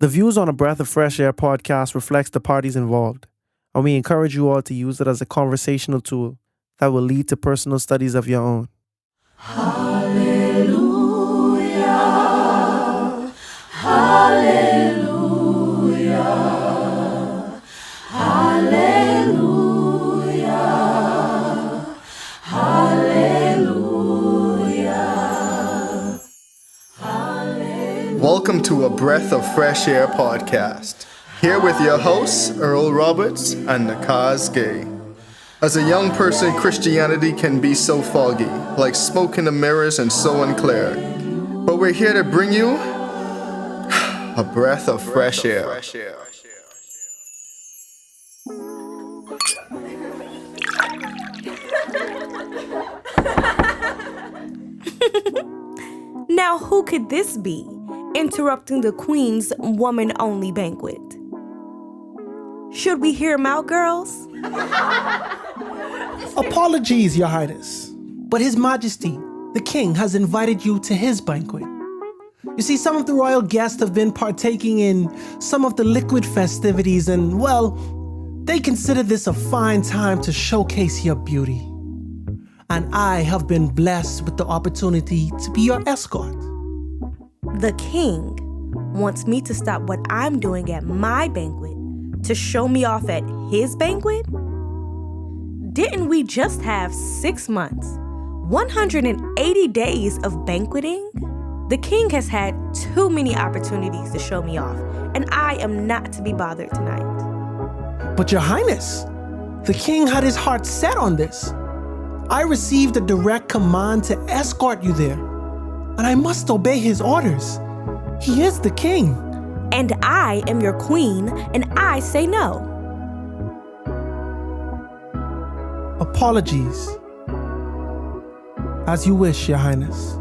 The views on a Breath of Fresh Air podcast reflects the parties involved, and we encourage you all to use it as a conversational tool that will lead to personal studies of your own. Hallelujah, hallelujah, hallelujah, hallelujah, hallelujah. Welcome to a Breath of Fresh Air podcast. Here with your hosts, Earl Roberts and Nakhaz Gay. As a young person, Christianity can be so foggy, like smoke in the mirrors and so unclear. But we're here to bring you a breath of fresh air. Now, who could this be, interrupting the Queen's woman-only banquet? Should we hear him out, girls? Apologies, Your Highness, but His Majesty, the King, has invited you to his banquet. You see, some of the royal guests have been partaking in some of the liquid festivities and, well, they consider this a fine time to showcase your beauty. And I have been blessed with the opportunity to be your escort. The King wants me to stop what I'm doing at my banquet to show me off at his banquet? Didn't we just have 6 months, 180 days of banqueting? The King has had too many opportunities to show me off, and I am not to be bothered tonight. But Your Highness, the King had his heart set on this. I received a direct command to escort you there, and I must obey his orders. He is the King. And I am your queen, and I say no. Apologies. As you wish, Your Highness.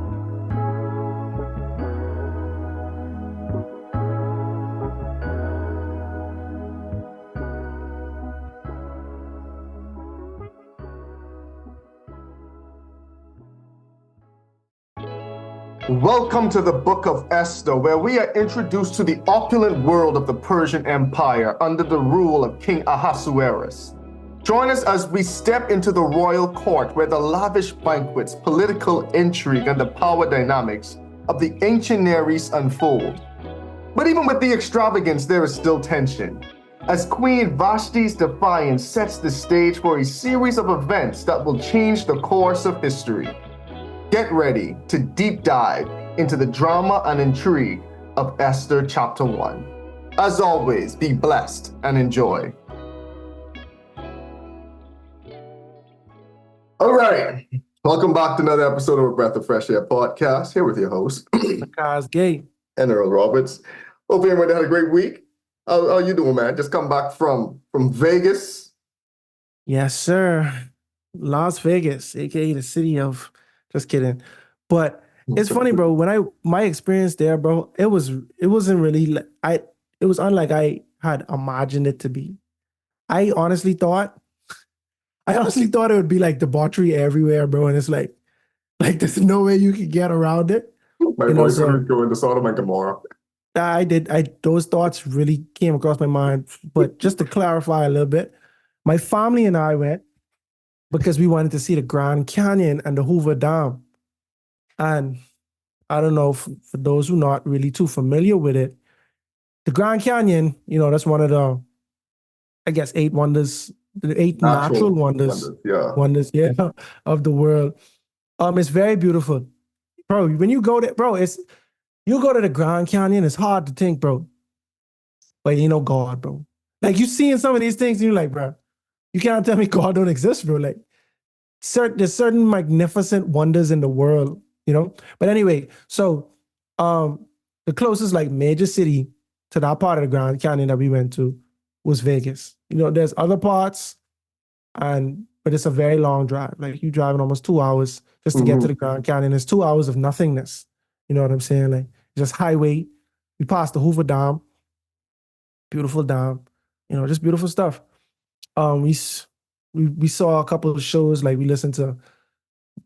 Welcome to the Book of Esther, where we are introduced to the opulent world of the Persian Empire under the rule of King Ahasuerus. Join us as we step into the royal court where the lavish banquets, political intrigue, and the power dynamics of the ancient Near East unfold. But even with the extravagance, there is still tension, as Queen Vashti's defiance sets the stage for a series of events that will change the course of history. Get ready to deep dive into the drama and intrigue of Esther Chapter 1. As always, be blessed and enjoy. All right. Welcome back to another episode of a Breath of Fresh Air podcast. Here with your host, Nakhaz Gay. and Earl Roberts. Hope everybody had a great week. How you doing, man? Just come back from Vegas. Yes, sir. Las Vegas, aka the city of... Just kidding. But it's funny, bro. My experience there, bro, it wasn't really it was unlike I had imagined it to be. I honestly thought it would be like debauchery everywhere, bro. And it's like there's no way you could get around it. My voice was going to Sodom and Gomorrah. Those thoughts really came across my mind. But just to clarify a little bit, my family and I went because we wanted to see the Grand Canyon and the Hoover Dam. And I don't know, for those who are not really too familiar with it, the Grand Canyon, that's one of the, I guess, 8 wonders, the 8 natural wonders of the world. It's very beautiful. Bro, when you go there, bro, you go to the Grand Canyon, it's hard to think, bro. But God, bro. Like, you seeing some of these things and you're like, bro, you can't tell me God don't exist, bro. Like, there's certain magnificent wonders in the world, But anyway, so the closest major city to that part of the Grand Canyon that we went to was Vegas. There's other parts, but it's a very long drive. Like, you driving almost 2 hours just to get to the Grand Canyon. It's 2 hours of nothingness. You know what I'm saying? Like, just highway. We passed the Hoover Dam. Beautiful dam. Just beautiful stuff. We saw a couple of shows, like we listened to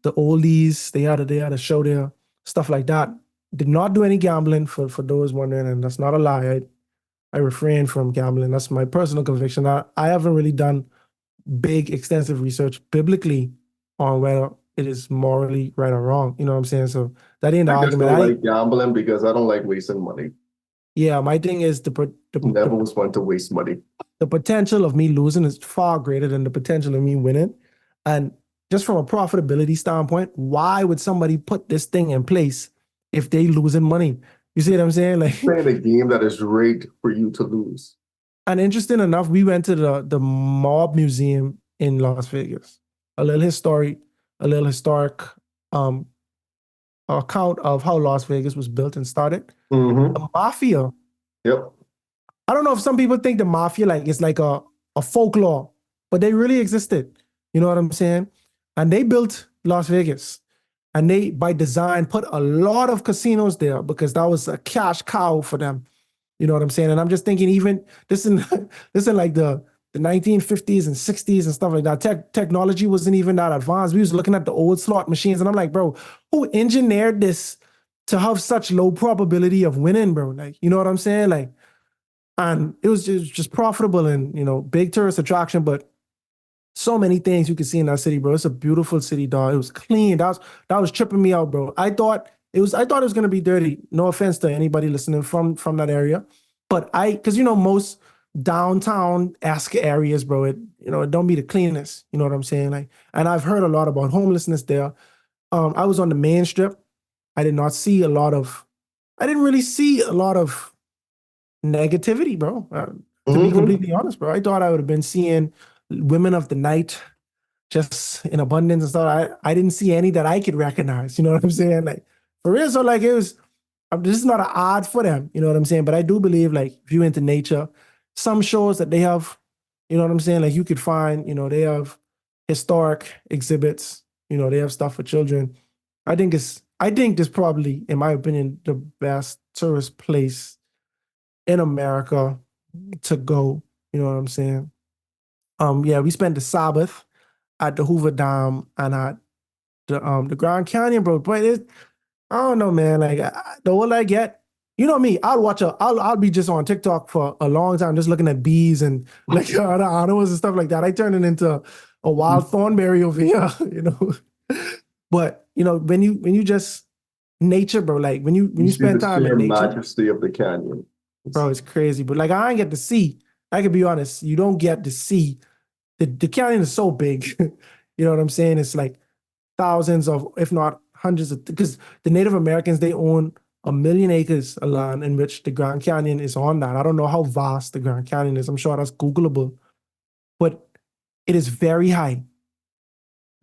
the oldies. They had a show there, stuff like that. Did not do any gambling for those wondering, and that's not a lie. I refrain from gambling. That's my personal conviction. I haven't really done big, extensive research biblically on whether it is morally right or wrong. You know what I'm saying? So that ain't the I just argument. don't like gambling because I don't like wasting money. Yeah, my thing is Never was one to waste money. the potential of me losing is far greater than the potential of me winning. And just from a profitability standpoint, why would somebody put this thing in place if they losing money? You see what I'm saying? Like, Playing a game that is rigged for you to lose. and interesting enough, we went to the Mob Museum in Las Vegas, a little historic um, account of how Las Vegas was built and started. The mafia. Yep. I don't know if some people think the mafia like it's like a folklore, but they really existed. You know what I'm saying? And they built Las Vegas. And they, by design, put a lot of casinos there because that was a cash cow for them. You know what I'm saying? And I'm just thinking, even this in this in like the 1950s and 60s and stuff like that. Technology wasn't even that advanced. We was looking at the old slot machines, and I'm like, bro, who engineered this to have such low probability of winning, bro? Like, you know what I'm saying? Like, and it was just profitable and, you know, big tourist attraction, but so many things you could see in that city, bro. It's a beautiful city, dog. It was clean. That was tripping me out, bro. I thought it was gonna be dirty. No offense to anybody listening from that area. But because you know, most downtown-esque areas, bro, it don't be the cleanest. You know what I'm saying? Like, and I've heard a lot about homelessness there. I was on the main strip. I didn't really see a lot of negativity, bro. To be completely honest, bro, I thought I would have been seeing women of the night just in abundance and stuff. I didn't see any that I could recognize. You know what I'm saying? Like, for real. So like, this is not an odd for them. You know what I'm saying? But I do believe, like, if you into nature, some shows that they have, you know what I'm saying? Like, you could find, you know, they have historic exhibits. You know, they have stuff for children. I think this probably, in my opinion, the best tourist place in America to go. You know what I'm saying? Yeah, we spent the Sabbath at the Hoover Dam and at the Grand Canyon, bro. But I don't know, man. Like, the older I get, you know me, I'll be just on TikTok for a long time, just looking at bees and like other animals and stuff like that. I turn it into a wild thornberry over here, you know. But you know, when you just nature, bro, like when you spend time in nature, majesty of the canyon, bro, it's crazy. But like, I ain't get to see. I can be honest, you don't get to see. The canyon is so big. You know what I'm saying? It's like thousands of, if not hundreds of, because the Native Americans, they own 1 million acres of land in which the Grand Canyon is on that. I don't know how vast the Grand Canyon is. I'm sure that's Googleable. But it is very high.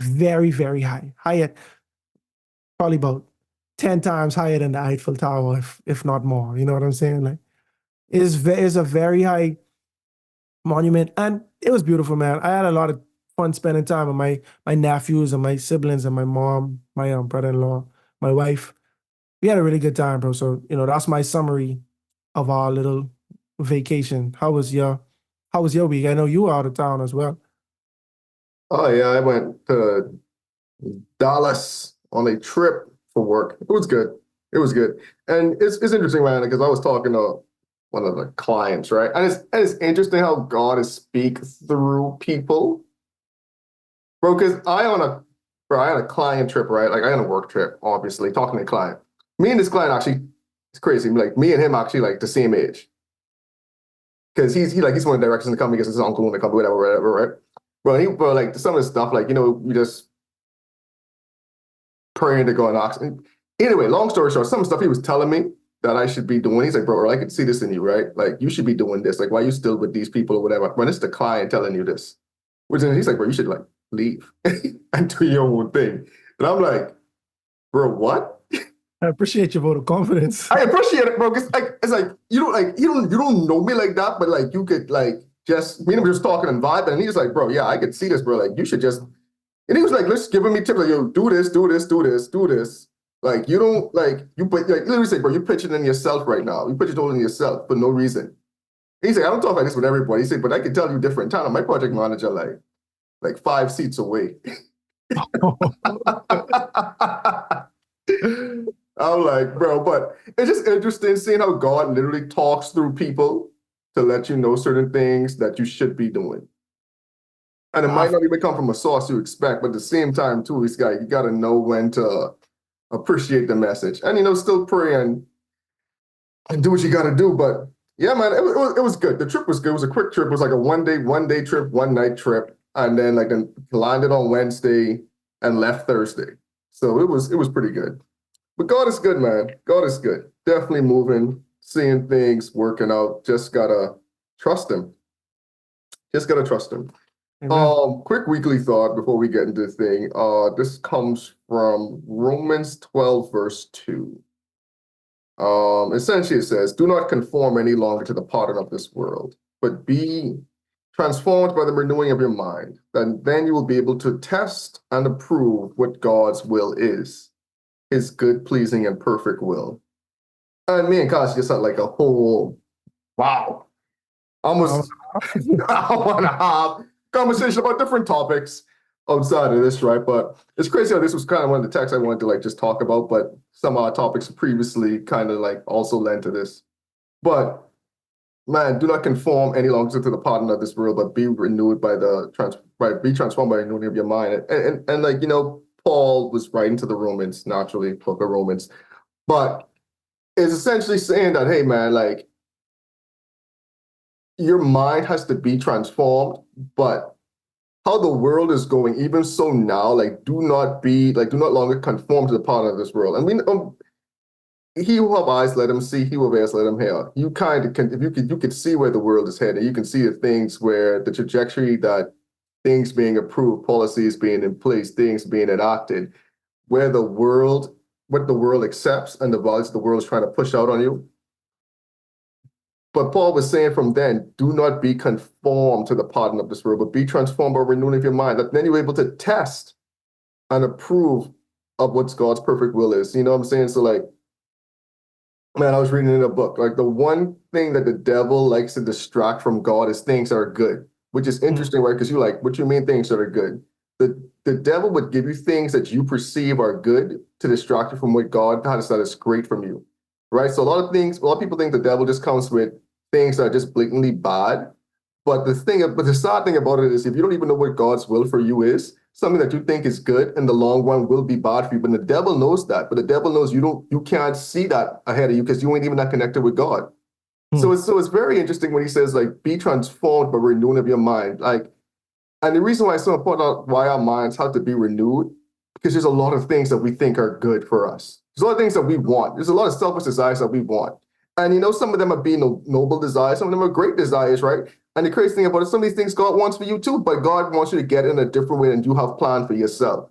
Very, very high. Higher, probably about 10 times higher than the Eiffel Tower, if not more. You know what I'm saying? Like, it's a very high monument, and it was beautiful, man. I had a lot of fun spending time with my nephews and my siblings and my mom, my brother-in-law, my wife. We had a really good time, bro. So, you know, that's my summary of our little vacation. How was your week? I know you were out of town as well. Oh yeah, I went to Dallas on a trip for work. It was good. It was good. And it's interesting, man, because I was talking to one of the clients, right? And it's interesting how God is speak through people. Bro, because I had a client trip, right? Like, I had a work trip, obviously, talking to a client. Me and this client actually, it's crazy. Like, me and him actually like the same age. Because he's one of the directors in the company, because his uncle in the company, whatever, right? Bro, like, some of the stuff, like, you know, we just praying to God. And anyway, long story short, some stuff he was telling me that I should be doing. He's like, bro, I can see this in you, right? Like, you should be doing this. Like, why are you still with these people or whatever? When it's the client telling you this. Which is, he's like, bro, you should like leave and do your own thing. And I'm like, bro, what? I appreciate your vote of confidence. I appreciate it, bro. Because like, it's like, you don't know me like that, but like, you could like just, me and him just talking and vibing. And he's like, bro, yeah, I could see this, bro. Like, you should just, and he was like, let's giving me tips like, yo, do this, do this, do this, do this. Like, you don't, like, you put, like, literally say, bro, you're pitching in yourself right now. You put it all in yourself for no reason. He's like, I don't talk like this with everybody. He said, but I can tell you different time. My project manager, like 5 seats away. I'm like, bro, but it's just interesting seeing how God literally talks through people. to let you know certain things that you should be doing. And it might not even come from a source you expect, but at the same time, too, you got to know when to appreciate the message. And, still pray and do what you got to do. But yeah, man, it was good. The trip was good. It was a quick trip. It was like a one day trip, one night trip. And then then landed on Wednesday and left Thursday. So it was pretty good. But God is good, man. God is good. Definitely moving, seeing things working out. Just gotta trust him. Just gotta trust him. Quick weekly thought before we get into the thing. This comes from Romans 12, verse 2. Essentially, it says, "Do not conform any longer to the pattern of this world, but be transformed by the renewing of your mind. Then you will be able to test and approve what God's will is, his good, pleasing, and perfect will." And me and Kash just had like a whole, wow, almost hour and a half conversation about different topics outside of this, right? But it's crazy how this was kind of one of the texts I wanted to just talk about, but some of our topics previously kind of also led to this. But man, do not conform any longer to the pattern of this world, but be renewed be transformed by the renewing of your mind. And Paul was writing to the Romans, naturally, book of Romans, but it's essentially saying that, hey man, your mind has to be transformed, but how the world is going, even so now, do not longer conform to the pattern of this world. And he who have eyes, let him see. He who have ears, let him hear. You kind of can, if you could see where the world is headed. You can see the things where the trajectory that things being approved, policies being in place, things being enacted, what the world accepts and the values the world is trying to push out on you. But Paul was saying from then, do not be conformed to the pattern of this world, but be transformed by renewing of your mind. Then you're able to test and approve of what God's perfect will is. You know what I'm saying? So man, I was reading in a book, the one thing that the devil likes to distract from God is things that are good, which is interesting, right? Because you're what you mean things that are good? The devil would give you things that you perceive are good to distract you from what God has that is great from you, right? So a lot of people think the devil just comes with things that are just blatantly bad. But the sad thing about it is if you don't even know what God's will for you is, something that you think is good in the long run will be bad for you. But the devil knows that. But the devil knows you can't see that ahead of you because you ain't even not connected with God. So it's very interesting when he says be transformed by renewing of your mind. And the reason why it's so important why our minds have to be renewed, because there's a lot of things that we think are good for us. There's a lot of things that we want. There's a lot of selfish desires that we want. And some of them are being noble desires, some of them are great desires, right? And the crazy thing about it, some of these things God wants for you too, but God wants you to get in a different way than you have planned for yourself.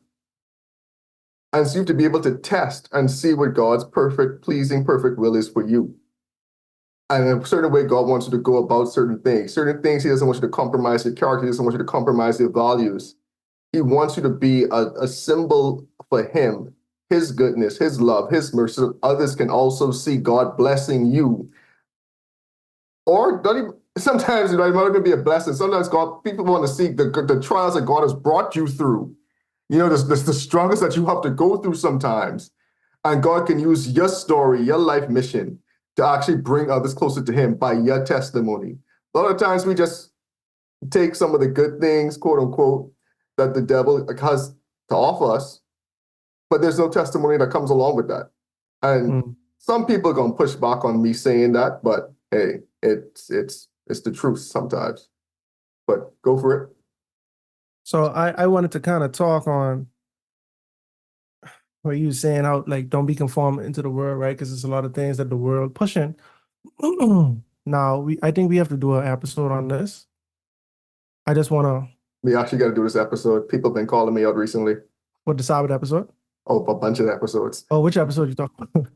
And so you have to be able to test and see what God's perfect, pleasing, perfect will is for you. And in a certain way, God wants you to go about certain things. Certain things he doesn't want you to compromise your character. He doesn't want you to compromise your values. He wants you to be a symbol for him, his goodness, his love, his mercy, so others can also see God blessing you. Or not even, sometimes it might even be a blessing. Sometimes people want to see the trials that God has brought you through. The struggles that you have to go through sometimes. And God can use your story, your life mission, to actually bring others closer to him by your testimony. A lot of times we just take some of the good things, quote unquote, that the devil has to offer us, but there's no testimony that comes along with that. And some people are going to push back on me saying that, but hey, it's the truth sometimes. But go for it. So I wanted to kind of talk on what you were saying, how don't be conformed into the world, right? Because there's a lot of things that the world pushing. Now I think we have to do an episode on this. I just want to. We actually got to do this episode. People have been calling me out recently. What, the Sabbath episode? Oh, a bunch of episodes. Oh, which episode you talking about?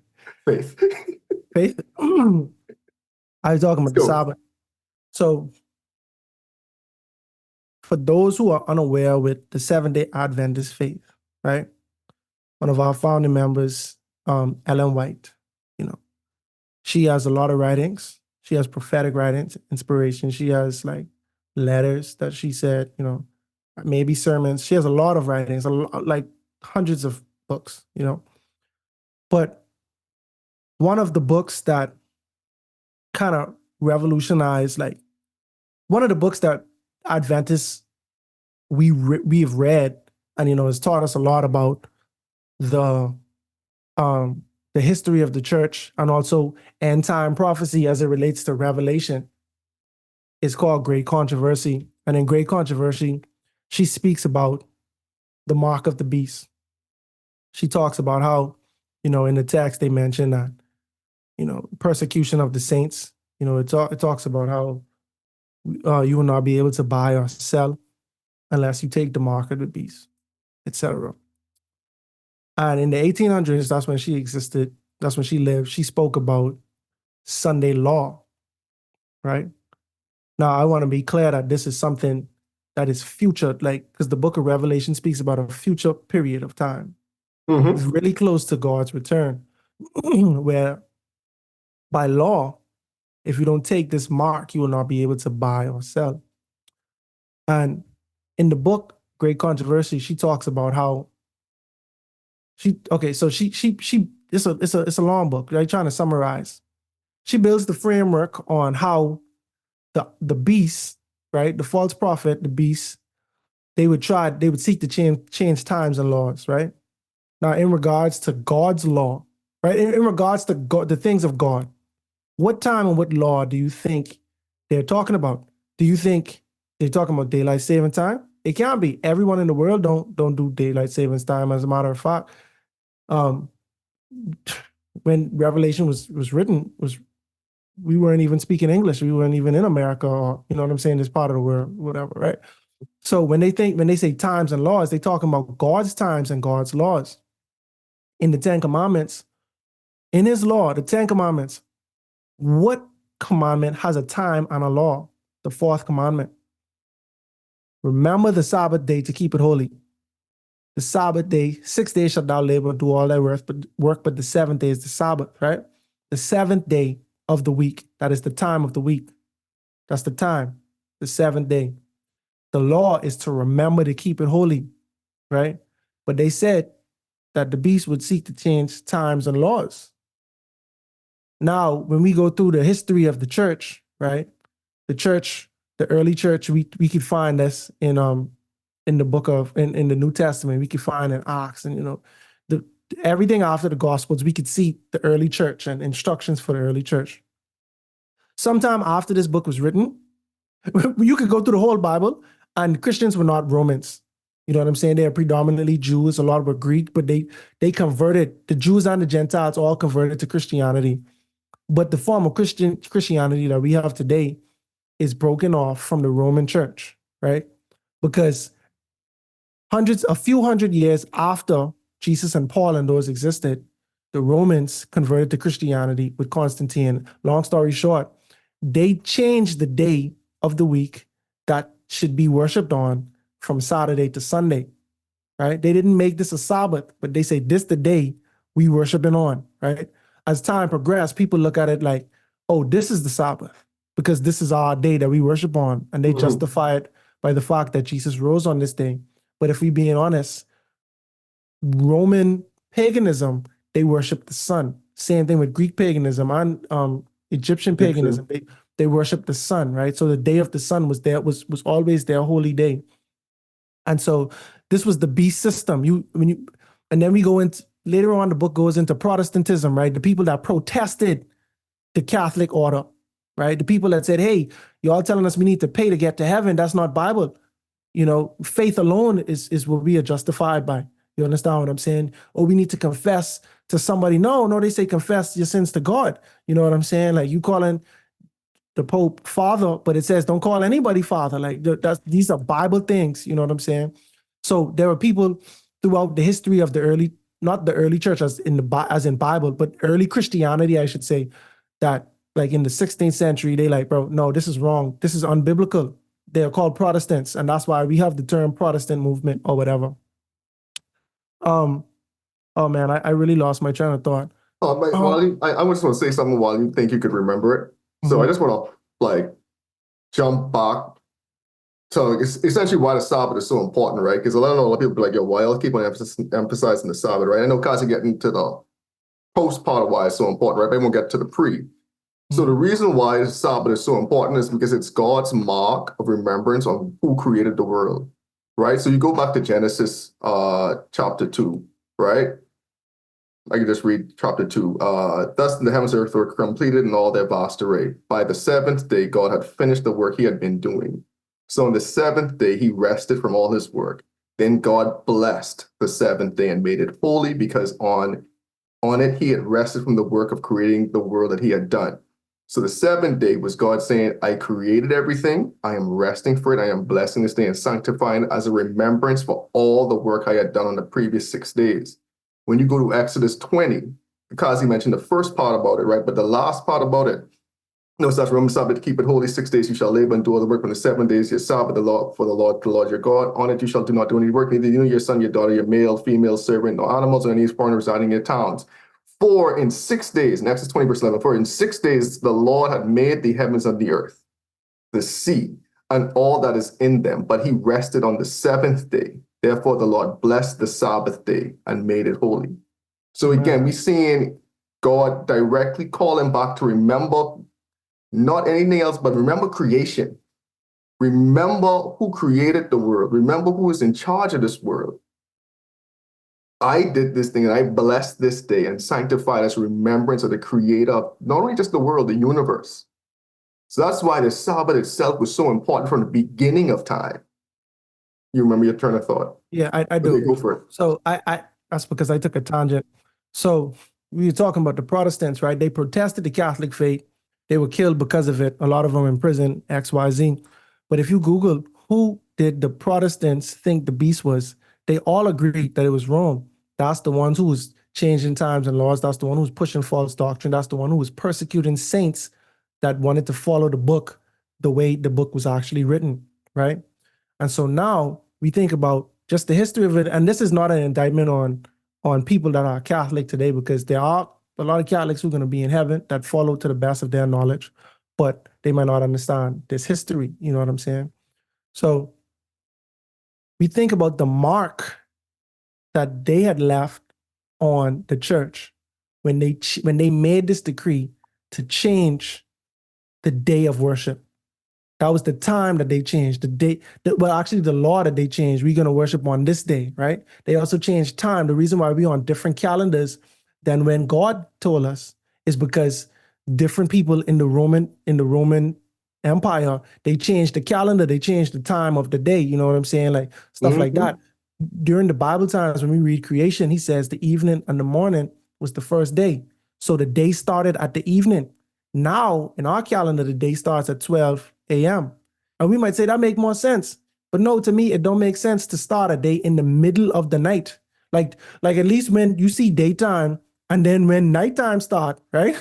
Faith. Faith? I was talking about the Sabbath. So for those who are unaware with the Seventh-day Adventist faith, right? One of our founding members, Ellen White, she has a lot of writings. She has prophetic writings, inspiration. She has letters that she said, maybe sermons. She has a lot of writings, hundreds of books, But one of the books that kind of revolutionized, like one of the books that Adventists we've read, and it's taught us a lot about the history of the church and also end time prophecy as it relates to Revelation. It's called Great Controversy, and in Great Controversy, she speaks about the mark of the beast. She talks about how, in the text they mention that, persecution of the saints. It talks about how you will not be able to buy or sell unless you take the mark of the beast, etc. And in the 1800s, that's when she existed. That's when she lived. She spoke about Sunday law, right? Now, I want to be clear that this is something that is future, because the book of Revelation speaks about a future period of time. It's really close to God's return, where by law, if you don't take this mark, you will not be able to buy or sell. And in the book, Great Controversy, she talks about how it's a long book, right? Trying to summarize. She builds the framework on how the beast, right? The false prophet, the beast, they would seek to change times and laws, right? Now, in regards to God's law, right? In regards to God, the things of God, what time and what law do you think they're talking about? Do you think they're talking about daylight saving time? It can't be. Everyone in the world don't do daylight savings time. As a matter of fact, when Revelation was written, we weren't even speaking English. We weren't even in America, or you know what I'm saying, this part of the world, whatever, right? So when they say times and laws, they're talking about God's times and God's laws. In the Ten Commandments, in his law, the Ten Commandments, what commandment has a time and a law? The fourth commandment. Remember the Sabbath day to keep it holy. The Sabbath day, 6 days shalt thou labor and do all thy work, but the seventh day is the Sabbath, right? The seventh day of the week, that is the time of the week. That's the time, the seventh day. The law is to remember to keep it holy, right? But they said that the beast would seek to change times and laws. Now, when we go through the history of the church, right? The early church, we could find this in the book of in the New Testament. We could find in Acts, and everything after the Gospels, we could see the early church and instructions for the early church. Sometime after this book was written, you could go through the whole Bible, and Christians were not Romans. You know what I'm saying? They are predominantly Jews. A lot were Greek, but they converted. The Jews and the Gentiles all converted to Christianity. But the form of Christianity that we have today is broken off from the Roman church, right? Because a few hundred years after Jesus and Paul and those existed, the Romans converted to Christianity with Constantine. Long story short, they changed the day of the week that should be worshipped on from Saturday to Sunday, right? They didn't make this a Sabbath, but they say this the day we worshiping on, right? As time progressed, people look at it like, oh, this is the Sabbath because this is our day that we worship on. And they justify it by the fact that Jesus rose on this day. But if we being honest, Roman paganism, they worship the sun. Same thing with Greek paganism and Egyptian paganism. They worship the sun, right? So the day of the sun was always their holy day. And so this was the beast system. And then we go into later on, the book goes into Protestantism, right? The people that protested the Catholic order, right? The people that said, hey, y'all telling us we need to pay to get to heaven. That's not Bible. Faith alone is what we are justified by. You understand what I'm saying? Or we need to confess to somebody. No, they say confess your sins to God. You know what I'm saying? Like you calling the Pope father, but it says don't call anybody father. Like these are Bible things. You know what I'm saying? So there were people throughout the history of not the early church as in Bible, but early Christianity, I should say, that like in the 16th century, they like, bro, no, this is wrong. This is unbiblical. They're called Protestants, and that's why we have the term Protestant movement or whatever. Oh man, I really lost my train of thought. I just want to say something while you think you could remember it. So I just want to jump back to essentially why the Sabbath is so important, right? Because a lot of people be like, yo, why I'll keep on emphasizing the Sabbath, right? I know Kaz getting to the post part of why it's so important, right? But we'll get to the pre. So the reason why the Sabbath is so important is because it's God's mark of remembrance on who created the world, right? So you go back to Genesis chapter 2, right? I can just read chapter 2. Thus the heavens and earth were completed in all their vast array. By the seventh day, God had finished the work he had been doing. So on the seventh day, he rested from all his work. Then God blessed the seventh day and made it holy because on it he had rested from the work of creating the world that he had done. So the seventh day was God saying, I created everything. I am resting for it. I am blessing this day and sanctifying it as a remembrance for all the work I had done on the previous 6 days. When you go to Exodus 20, because he mentioned the first part about it, right? But the last part about it, no, it says, remember Sabbath to keep it holy. 6 days you shall labor and do all the work. On the 7 days your Sabbath, the Lord the Lord your God. On it you shall not do any work, neither you, your son, your daughter, your male, female servant, no animals, or any foreigner residing in your towns. For in 6 days, in Exodus 20, verse 11, for in 6 days the Lord had made the heavens and the earth, the sea, and all that is in them. But he rested on the seventh day. Therefore the Lord blessed the Sabbath day and made it holy. So again, we're seeing God directly calling back to remember not anything else, but remember creation. Remember who created the world. Remember who is in charge of this world. I did this thing and I blessed this day and sanctified as remembrance of the creator of not only just the world, the universe. So that's why the Sabbath itself was so important from the beginning of time. You remember your turn of thought? Yeah, I do. Okay, go for it. So I that's because I took a tangent. So we were talking about the Protestants, right? They protested the Catholic faith. They were killed because of it. A lot of them in prison, XYZ. But if you Google who did the Protestants think the beast was, they all agreed that it was Rome. That's the ones who was changing times and laws. That's the one who was pushing false doctrine. That's the one who was persecuting saints that wanted to follow the book the way the book was actually written, right? And so now we think about just the history of it. And this is not an indictment on people that are Catholic today, because there are a lot of Catholics who are going to be in heaven that follow to the best of their knowledge, but they might not understand this history. You know what I'm saying? So we think about the mark that they had left on the church when they made this decree to change the day of worship. That was the time that they changed, the day, actually the law that they changed. We're going to worship on this day, right? They also changed time. The reason why we're on different calendars than when God told us is because different people in the Roman Empire, they changed the calendar, they changed the time of the day, you know what I'm saying? Like stuff like that. During the Bible times, when we read creation, he says the evening and the morning was the first day. So the day started at the evening. Now, in our calendar, the day starts at 12 a.m. And we might say that make more sense. But no, to me, it don't make sense to start a day in the middle of the night. Like at least when you see daytime and then when nighttime start, right?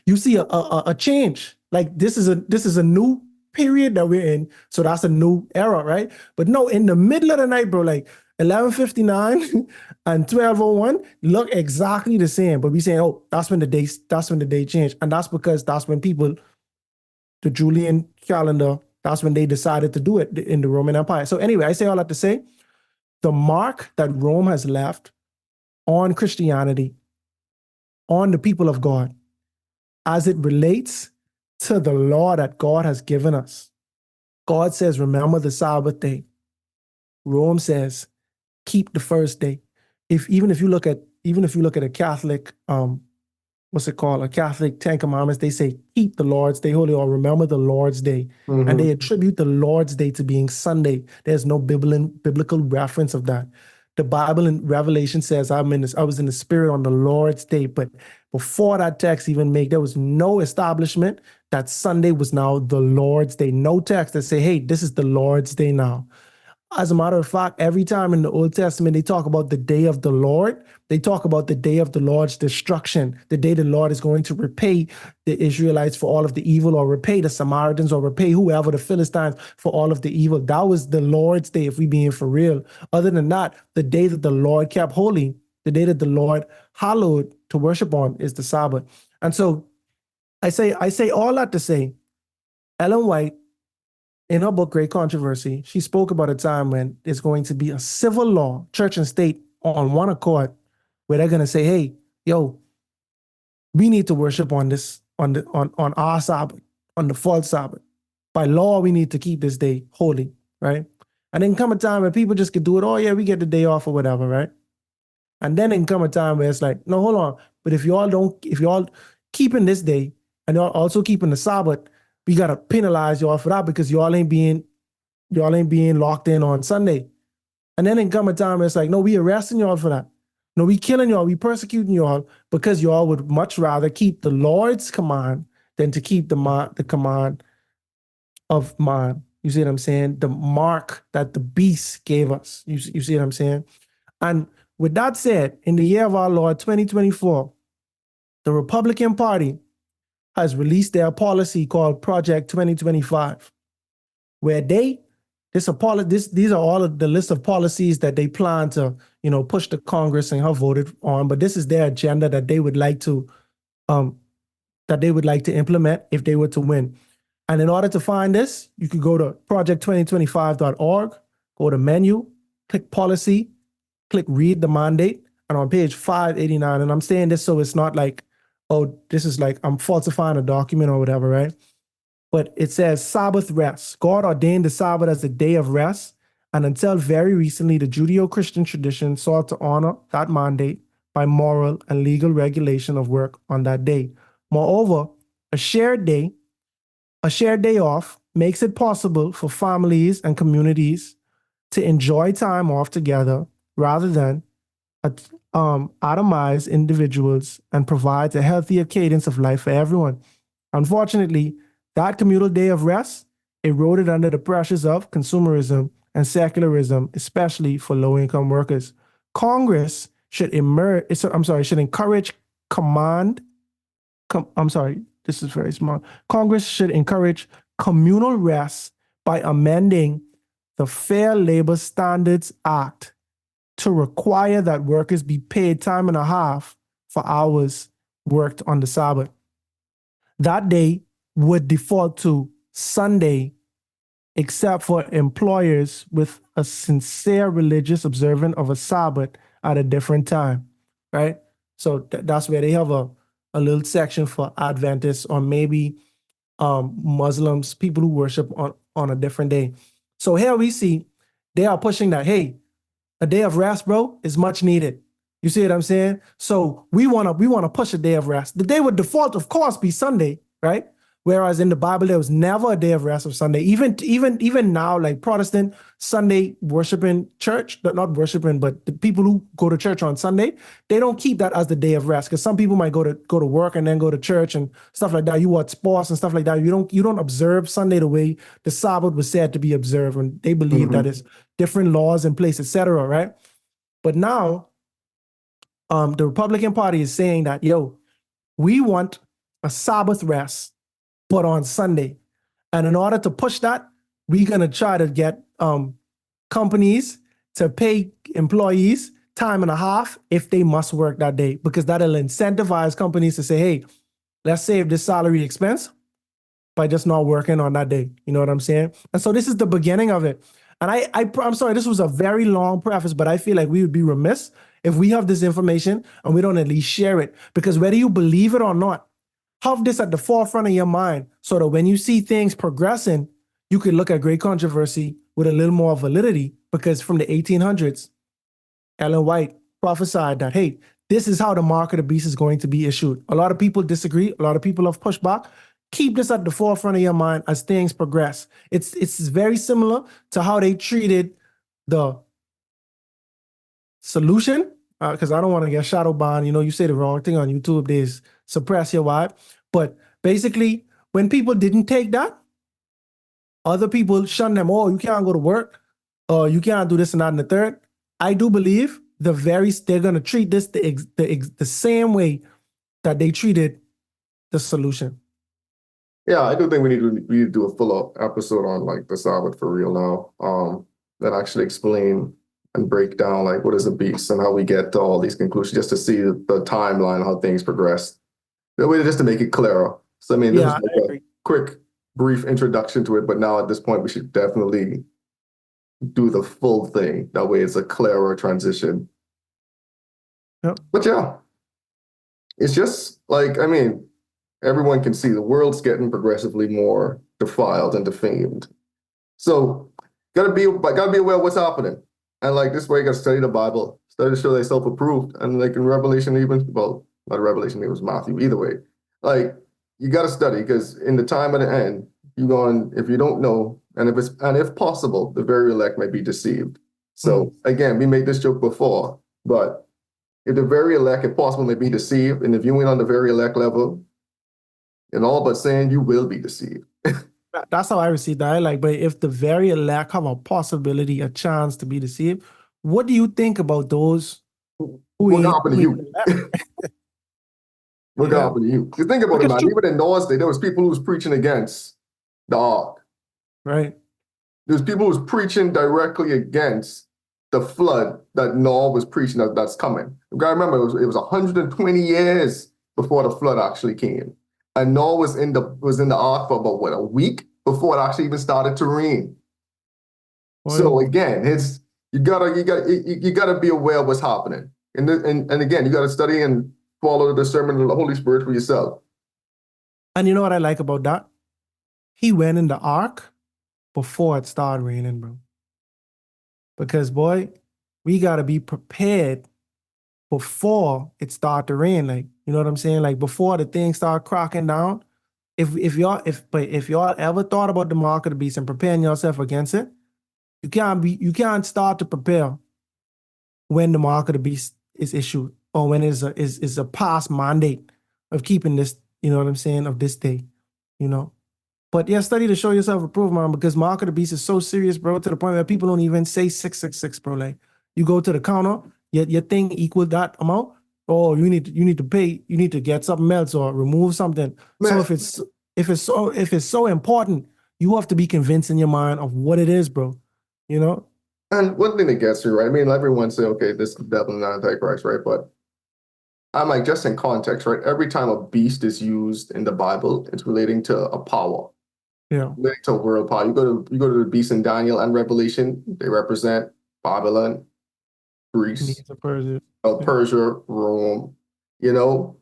You see a change. Like this is a new period that we're in. So that's a new era, right? But no, in the middle of the night, bro, like 11:59 and 12:01 look exactly the same. But we saying, oh, that's when the day changed. And that's because that's when people, the Julian calendar, that's when they decided to do it in the Roman Empire. So anyway, I say all that to say, the mark that Rome has left on Christianity, on the people of God, as it relates to the law that God has given us. God says, remember the Sabbath day. Rome says, keep the first day. Even if you look at a Catholic, what's it called? A Catholic Ten Commandments, they say, keep the Lord's Day holy, or remember the Lord's Day. And they attribute the Lord's Day to being Sunday. There's no biblical reference of that. The Bible in Revelation says, I was in the Spirit on the Lord's Day. But before that text even there was no establishment that Sunday was now the Lord's Day. No text that say, hey, this is the Lord's Day now. As a matter of fact, every time in the Old Testament they talk about the day of the Lord, they talk about the day of the Lord's destruction, the day the Lord is going to repay the Israelites for all of the evil, or repay the Samaritans, or repay whoever, the Philistines, for all of the evil. That was the Lord's day, if we being for real. Other than that, the day that the Lord kept holy, the day that the Lord hallowed to worship on, is the Sabbath. And so I say all that to say, Ellen White, in her book, Great Controversy, she spoke about a time when there's going to be a civil law, church and state on one accord, where they're going to say, hey, yo, we need to worship on this on our Sabbath, on the false Sabbath. By law, we need to keep this day holy, right? And then come a time where people just could do it. Oh yeah, we get the day off or whatever, right? And then it can come a time where it's like, no, hold on. But if y'all keeping this day and y'all also keeping the Sabbath, we gotta penalize y'all for that because y'all ain't being locked in on Sunday. And then it come a time where it's like, no, we arresting y'all for that. No, we killing y'all, we persecuting y'all because y'all would much rather keep the Lord's command than to keep the command of man. You see what I'm saying? The mark that the beast gave us. You see what I'm saying? And with that said, in the year of our Lord 2024, the Republican Party has released their policy called Project 2025, where these are all of the list of policies that they plan to, push the Congress and have voted on. But this is their agenda that they would like to implement if they were to win. And in order to find this, you could go to project2025.org, go to menu, click policy, click read the mandate, and on page 589, and I'm saying this so it's not like, oh, this is like I'm falsifying a document or whatever, right? But it says Sabbath rest. God ordained the Sabbath as a day of rest, and until very recently, the Judeo-Christian tradition sought to honor that mandate by moral and legal regulation of work on that day. Moreover, a shared day off makes it possible for families and communities to enjoy time off together rather than atomize individuals and provides a healthier cadence of life for everyone. Unfortunately, that communal day of rest eroded under the pressures of consumerism and secularism, especially for low-income workers. Congress should encourage this is very small. Congress should encourage communal rest by amending the Fair Labor Standards Act to require that workers be paid time and a half for hours worked on the Sabbath. That day would default to Sunday, except for employers with a sincere religious observance of a Sabbath at a different time, right? So that's where they have a little section for Adventists or maybe Muslims, people who worship on a different day. So here we see they are pushing that, hey, a day of rest, bro, is much needed. You see what I'm saying? So we wanna push a day of rest. The day would default, of course, be Sunday, right? Whereas in the Bible, there was never a day of rest of Sunday. Even now, like Protestant Sunday worshiping church, not worshiping, but the people who go to church on Sunday, they don't keep that as the day of rest. Because some people might go to work and then go to church and stuff like that. You watch sports and stuff like that. You don't observe Sunday the way the Sabbath was said to be observed, and they believe that it's different laws in place, etc. Right? But now, the Republican Party is saying that, we want a Sabbath rest, but on Sunday. And in order to push that, we're going to try to get companies to pay employees time and a half if they must work that day, because that'll incentivize companies to say, hey, let's save this salary expense by just not working on that day. You know what I'm saying? And so this is the beginning of it. And I'm sorry, this was a very long preface, but I feel like we would be remiss if we have this information and we don't at least share it, because whether you believe it or not, have this at the forefront of your mind so that when you see things progressing, you could look at great controversy with a little more validity, because from the 1800s, Ellen White prophesied that, hey, this is how the mark of the beast is going to be issued. A lot of people disagree. A lot of people have pushed back. Keep this at the forefront of your mind as things progress. It's very similar to how they treated the solution, because I don't want to get shadow banned. You say the wrong thing on YouTube, they suppress your vibe. But basically, when people didn't take that, other people shun them. Oh, you can't go to work. You can't do this and that and the third. I do believe they're going to treat this the same way that they treated the solution. Yeah, I do think we need to do a full episode on like the Sabbath for real now. That actually explain and break down like what is a beast and how we get to all these conclusions, just to see the timeline, how things progress. The way just to make it clearer. So I mean, this was like a quick, brief introduction to it, but now at this point we should definitely do the full thing. That way it's a clearer transition. Yep. But yeah, it's just like, I mean, Everyone can see the world's getting progressively more defiled and defamed. So gotta be aware of what's happening. And like this way, you gotta study the Bible, study to show they self-approved. And like in Revelation, even, well, not Revelation, it was Matthew, either way. Like you gotta study, because in the time of the end, if you don't know, and if possible, the very elect may be deceived. So again, we made this joke before, but if the very elect, if possible, may be deceived, and if you ain't on the very elect level, and all but saying you will be deceived. That's how I received that. But if the very elect have a possibility, a chance to be deceived, what do you think about those who What ain't happened to you? What happened to you? You think about it, man. Even in Noah's day, there was people who was preaching against the ark. Right. There's people who was preaching directly against the flood that Noah was preaching that's coming. You gotta remember, it was 120 years before the flood actually came. And Noah was in the ark for about a week before it actually even started to rain. So again, you gotta be aware of what's happening. And again, you gotta study and follow the discernment of the Holy Spirit for yourself. And you know what I like about that? He went in the ark before it started raining, bro. Because boy, we gotta be prepared before it start to rain. Like, you know what I'm saying? Like before the things start cracking down. If y'all ever thought about the mark of the beast and preparing yourself against it, you can't start to prepare when the mark of the beast is issued, or when it is a past mandate of keeping this, you know what I'm saying, of this day, you know. But yeah, study to show yourself approved, man, because mark of the beast is so serious, bro, to the point where people don't even say 666, bro. Like you go to the counter, your thing equal that amount. Oh, you need to pay, you need to get something else or remove something. Man. So if it's so important, you have to be convinced in your mind of what it is, bro. You know? And one thing that gets you, right? I mean, everyone say, okay, this is definitely not Antichrist, right? But I'm like, just in context, right? Every time a beast is used in the Bible, it's relating to a power. Yeah. Relating to a world power. You go to the beast in Daniel and Revelation, they represent Babylon, Greece, Persia, Rome, you know,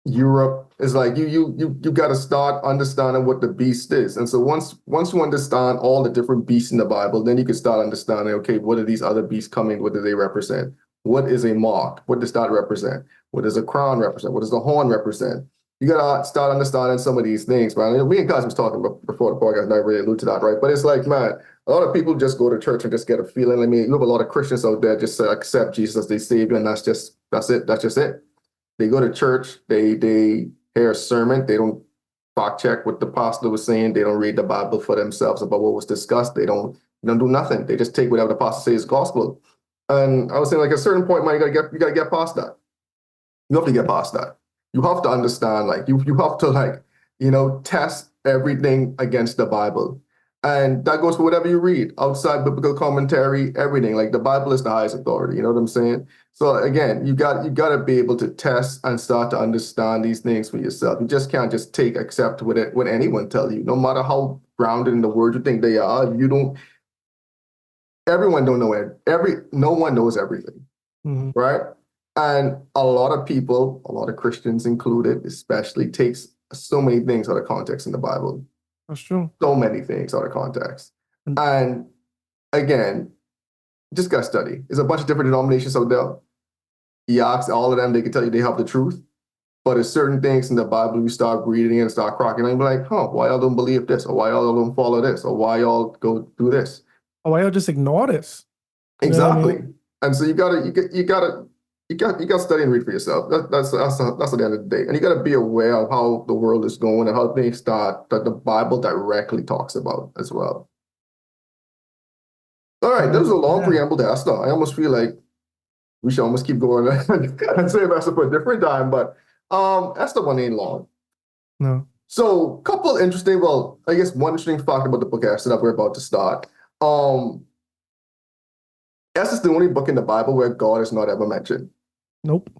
Europe. Is like you got to start understanding what the beast is. And so once you understand all the different beasts in the Bible, then you can start understanding, okay, what are these other beasts coming? What do they represent? What is a mark? What does that represent? What does a crown represent? What does the horn represent? You gotta start understanding some of these things, man. Me and Cos was talking about before the podcast, and I really allude to that, right? But it's like, man, a lot of people just go to church and just get a feeling. I mean, you have a lot of Christians out there just accept Jesus as their savior, and that's it. That's just it. They go to church, they hear a sermon, they don't fact check what the pastor was saying, they don't read the Bible for themselves about what was discussed, they don't do nothing. They just take whatever the pastor says is gospel. And I was saying, like, at a certain point, man, you gotta get past that. You have to get past that. You have to understand, like, you have to, like, you know, test everything against the Bible. And that goes for whatever you read, outside biblical commentary, everything. Like the Bible is the highest authority, you know what I'm saying? So again, you got to be able to test and start to understand these things for yourself. You just can't just accept what anyone tell you, no matter how grounded in the word you think they are. Everyone don't know it. No one knows everything, right? And a lot of people, a lot of Christians included, especially, takes so many things out of context in the Bible. That's true. So many things out of context. And again, just got to study. There's a bunch of different denominations out there. You ask all of them, they can tell you they have the truth. But there's certain things in the Bible you start reading and start cracking, and you're like, why y'all don't believe this? Or why y'all don't follow this? Or why y'all go do this? Or why y'all just ignore this? Exactly. I mean? And so you gotta study and read for yourself. That's at the end of the day. And you gotta be aware of how the world is going and how things start that the Bible directly talks about as well. All right, that was a long preamble to Esther. I almost feel like we should almost keep going and save Esther for a different time, but Esther one ain't long. No. So couple interesting, one interesting fact about the book of Esther that we're about to start. Esther's the only book in the Bible where God is not ever mentioned. Nope.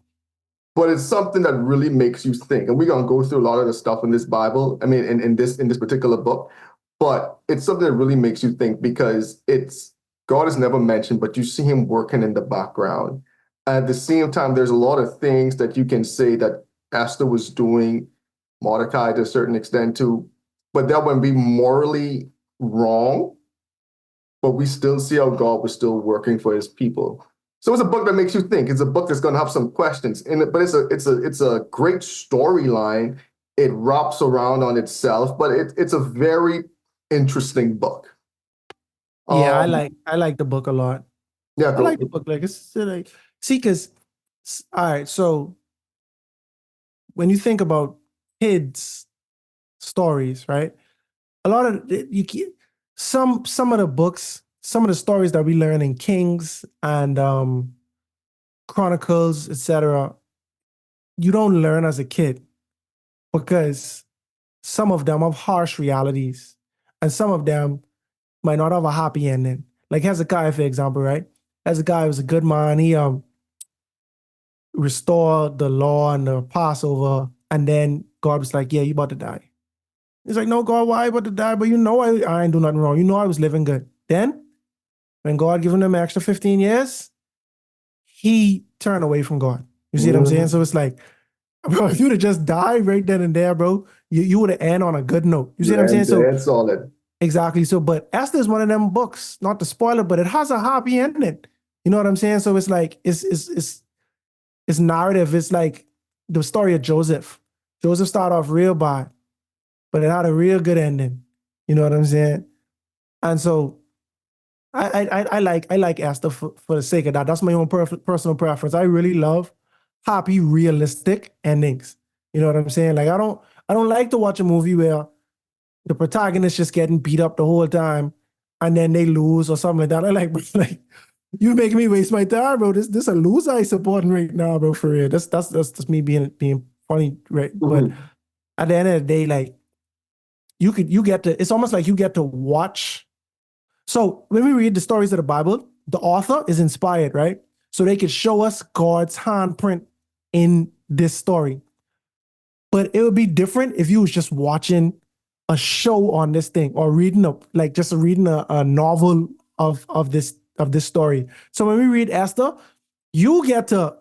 But it's something that really makes you think. And we're going to go through a lot of the stuff in this Bible, in this particular book. But it's something that really makes you think, because God is never mentioned, but you see him working in the background. At the same time, there's a lot of things that you can say that Esther was doing Mordecai to a certain extent too, but that wouldn't be morally wrong. But we still see how God was still working for his people. So it's a book that makes you think. It's a book that's going to have some questions in it, but it's a great storyline. It wraps around on itself, but it's a very interesting book. Yeah, I like the book a lot. Yeah, I like the book. Like it's like see, because all right, so when you think about kids' stories, right? A lot of some of the books, some of the stories that we learn in Kings and Chronicles, etc., you don't learn as a kid because some of them have harsh realities, and some of them might not have a happy ending. Like Hezekiah, for example, right? Hezekiah was a good man. He restored the law and the Passover, and then God was like, "Yeah, you about to die." He's like, "No, God, why I about to die? But you know I ain't do nothing wrong. You know I was living good." Then, when God given him an extra 15 years, he turned away from God. You see what I'm saying? So it's like, bro, if you'd have just died right then and there, bro, you would have ended on a good note. You see what I'm saying? So that's solid. exactly. So, but Esther is one of them books, not to spoil it, but it has a happy ending. You know what I'm saying? So it's like it's narrative. It's like the story of Joseph. Joseph started off real bad, but it had a real good ending. You know what I'm saying? And so I like Esther for the sake of that. That's my own personal preference. I really love happy, realistic endings. You know what I'm saying? Like I don't like to watch a movie where the protagonist just getting beat up the whole time and then they lose or something like that. I like, bro, like you making me waste my time, bro. This a loser I supporting right now, bro. For real. That's just me being funny, right? But at the end of the day, like you get to. It's almost like you get to watch. So when we read the stories of the Bible, the author is inspired, right? So they could show us God's handprint in this story. But it would be different if you was just watching a show on this thing or reading a novel of this story. So when we read Esther, you get to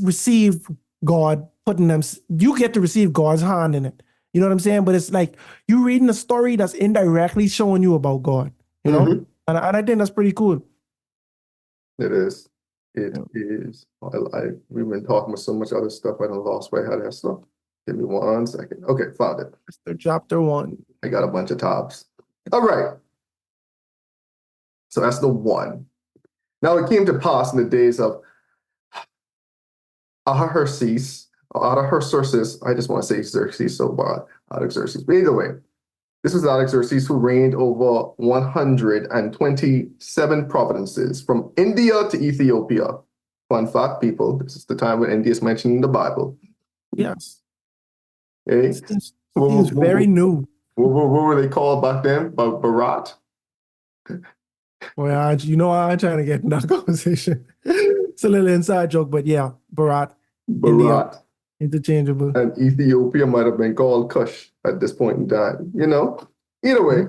receive God putting them. You get to receive God's hand in it. You know what I'm saying? But it's like you reading a story that's indirectly showing you about God. You know, and I think that's pretty cool. It is. It is. We've been talking about so much other stuff. I done lost where I had that stuff. Give me 1 second. Okay, found it. Esther Chapter 1. I got a bunch of tabs. All right. So that's the 1. Now it came to pass in the days of Ahasuerus. I just want to say Xerxes so bad. Artaxerxes. But either way, this was Artaxerxes who reigned over 127 provinces from India to Ethiopia. Fun fact, people, this is the time when India is mentioned in the Bible. Yes. Okay. It seems very new. What were they called back then? Barat? Well, you know, I'm trying to get in that conversation. It's a little inside joke, but yeah, Barat. India, interchangeable. And Ethiopia might have been called Kush at this point in time, you know? Either way,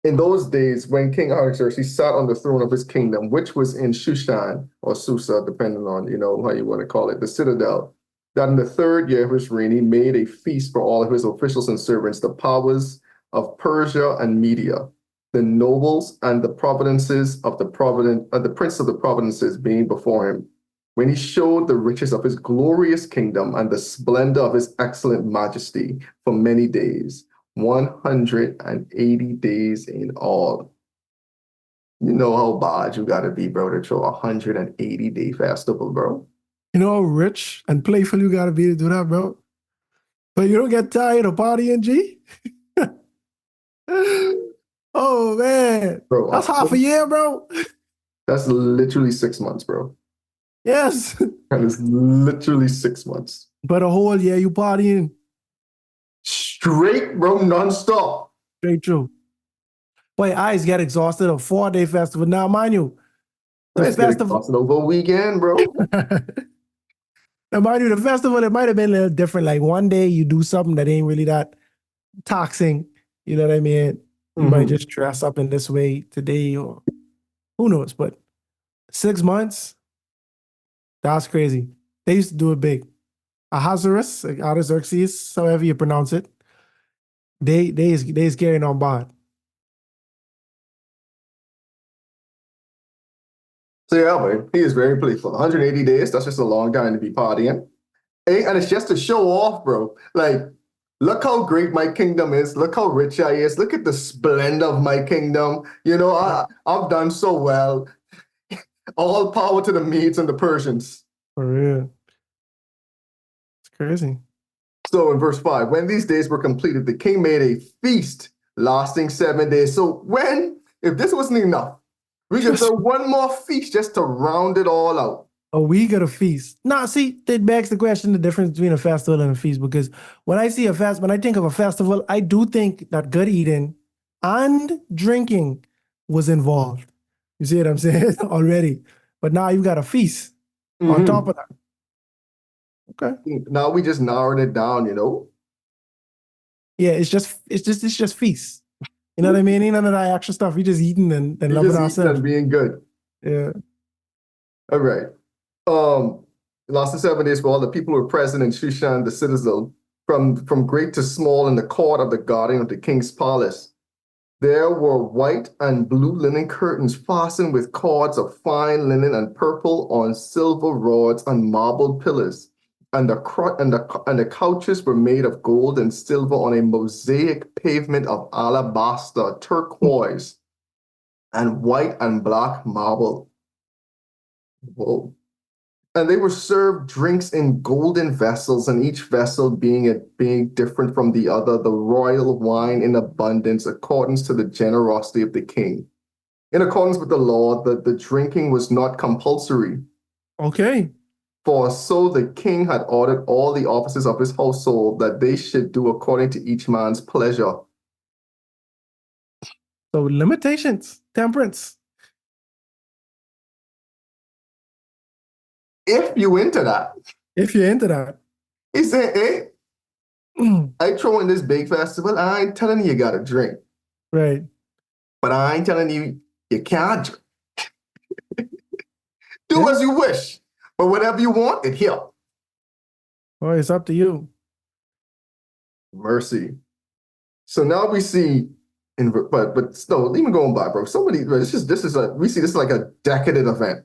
in those days when King Ahasuerus sat on the throne of his kingdom, which was in Shushan or Susa, depending on, you know, how you want to call it, the citadel, that in the 3rd year of his reign, he made a feast for all of his officials and servants, the powers of Persia and Media, the nobles and the providences of the prince of the provinces being before him, when he showed the riches of his glorious kingdom and the splendor of his excellent majesty for many days, 180 days in all. You know how bad you gotta be, bro, to throw a 180-day festival, bro. You know how rich and playful you gotta be to do that, bro. But you don't get tired of partying, G? Oh man, bro, that's half a year, bro. That's literally 6 months, bro. Yes. That is literally 6 months. But a whole year you partying. Straight, bro, nonstop. Straight true. Boy, eyes get exhausted a 4-day festival. Now, mind you, the festival over a weekend, bro. Now, mind you, the festival, it might have been a little different. Like one day you do something that ain't really that taxing. You know what I mean? You might just dress up in this way today, or who knows? But 6 months, that's crazy. They used to do it big. Ahasuerus, Artaxerxes, however you pronounce it, they is carrying on board. So yeah, man, he is very playful. 180 days, that's just a long time to be partying. And it's just to show off, bro. Like, look how great my kingdom is. Look how rich I is. Look at the splendor of my kingdom. You know, I've done so well. All power to the Medes and the Persians. For real. It's crazy. So in verse 5, when these days were completed, the king made a feast lasting 7 days. So if this wasn't enough, we could throw one more feast just to round it all out. A week of a feast. Now, see, that begs the question, the difference between a festival and a feast, because when I think of a festival, I do think that good eating and drinking was involved. You see what I'm saying? Already. But now you've got a feast on top of that. Okay. Now we just narrowed it down, you know? Yeah, it's just feast. You know what I mean? Ain't none of that extra stuff. We just eating and loving ourselves. And being good. Yeah. All right. Lasted 7 days for all the people who were present in Shushan, the citadel, from great to small in the court of the guardian of the king's palace. There were white and blue linen curtains fastened with cords of fine linen and purple on silver rods and marble pillars. And the couches were made of gold and silver on a mosaic pavement of alabaster, turquoise, and white and black marble. Whoa. And they were served drinks in golden vessels, and each vessel being different from the other, the royal wine in abundance, according to the generosity of the king. In accordance with the law, the drinking was not compulsory. Okay. For so the king had ordered all the officers of his household that they should do according to each man's pleasure. So limitations, temperance. If you into that. If you're into that. He said, hey, I throw in this big festival, I ain't telling you gotta drink. Right. But I ain't telling you can't drink. Do as you wish. But whatever you want, it here. Well, it's up to you. Mercy. So now we see, but no, even going by, bro. We see this is like a decadent event.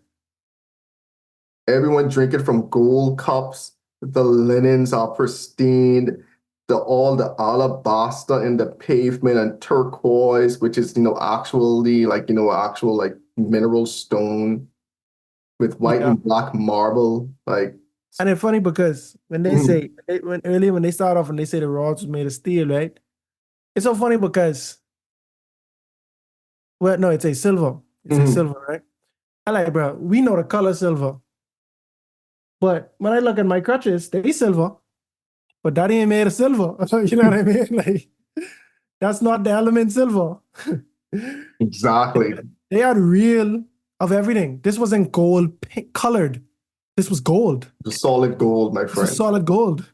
Everyone drinking from gold cups. The linens are pristine. All the alabaster in the pavement and turquoise, which is actually actual mineral stone with white and black marble. And it's funny because when they say when they start off and they say the rods was made of steel, right? It's so funny because it's a silver. It's a silver, right? I like, bro, we know the color silver. But when I look at my crutches, they silver, but that ain't made of silver. You know what I mean? Like, that's not the element silver. Exactly. They are real of everything. This wasn't gold colored. This was gold. The solid gold, my friend. Solid gold.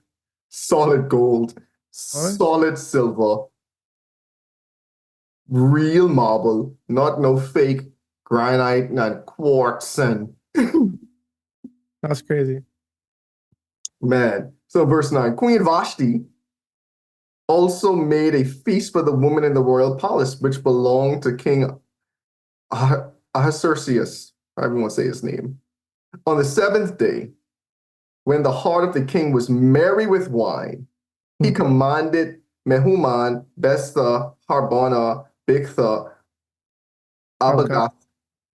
Solid gold. Right. Solid silver. Real marble, not no fake granite and quartz and that's crazy. Man. So verse 9, Queen Vashti also made a feast for the women in the royal palace, which belonged to King Ahasuerus. I don't want to say his name. On the 7th day, when the heart of the king was merry with wine, he commanded Mehuman, Bestha, Harbona, Bigtha, Abagath,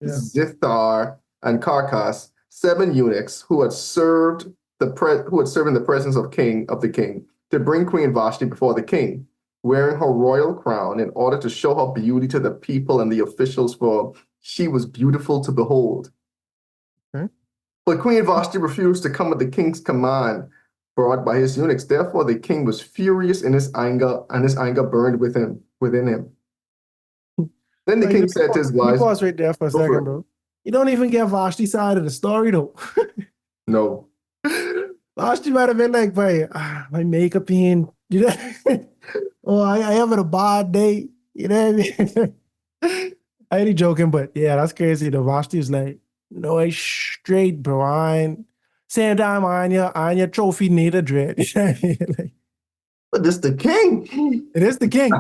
Zithar, and Carcass, 7 eunuchs who had served in the presence of the king, to bring Queen Vashti before the king, wearing her royal crown in order to show her beauty to the people and the officials, for she was beautiful to behold. Okay. But Queen Vashti refused to come at the king's command brought by his eunuchs. Therefore the king was furious in his anger, and his anger burned within him. Then the king said to his wives... Pause right there for a second, bro. You don't even get Vashti's side of the story, though. No. Vashti might have been like, boy, my makeup in, you know? Oh, I having a bad day. You know what I mean? I ain't joking, but yeah, that's crazy. The Vashti is like, no, I straight, bro. Same time, on your trophy need a dread. Like, But this the king. it is the king.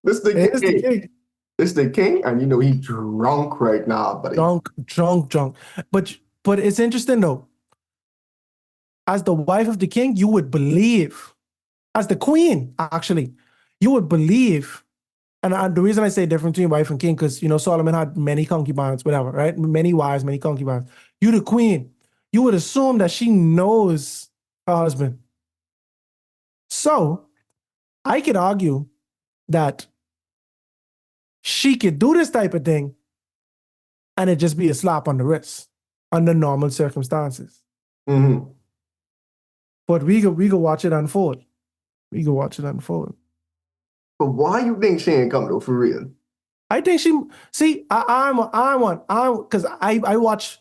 This the It is the king. king. This the king, and you know he drunk right now, buddy. Drunk. But it's interesting though. As the wife of the king, you would believe, as the queen, actually, you would believe. And the reason I say different between wife and king, because Solomon had many concubines, whatever, right? Many wives, many concubines. You the queen, you would assume that she knows her husband. So I could argue that she could do this type of thing and it just be a slap on the wrist under normal circumstances. Mm-hmm. But we could watch it unfold. We could watch it unfold. But why you think she ain't come though, for real? I think because I watch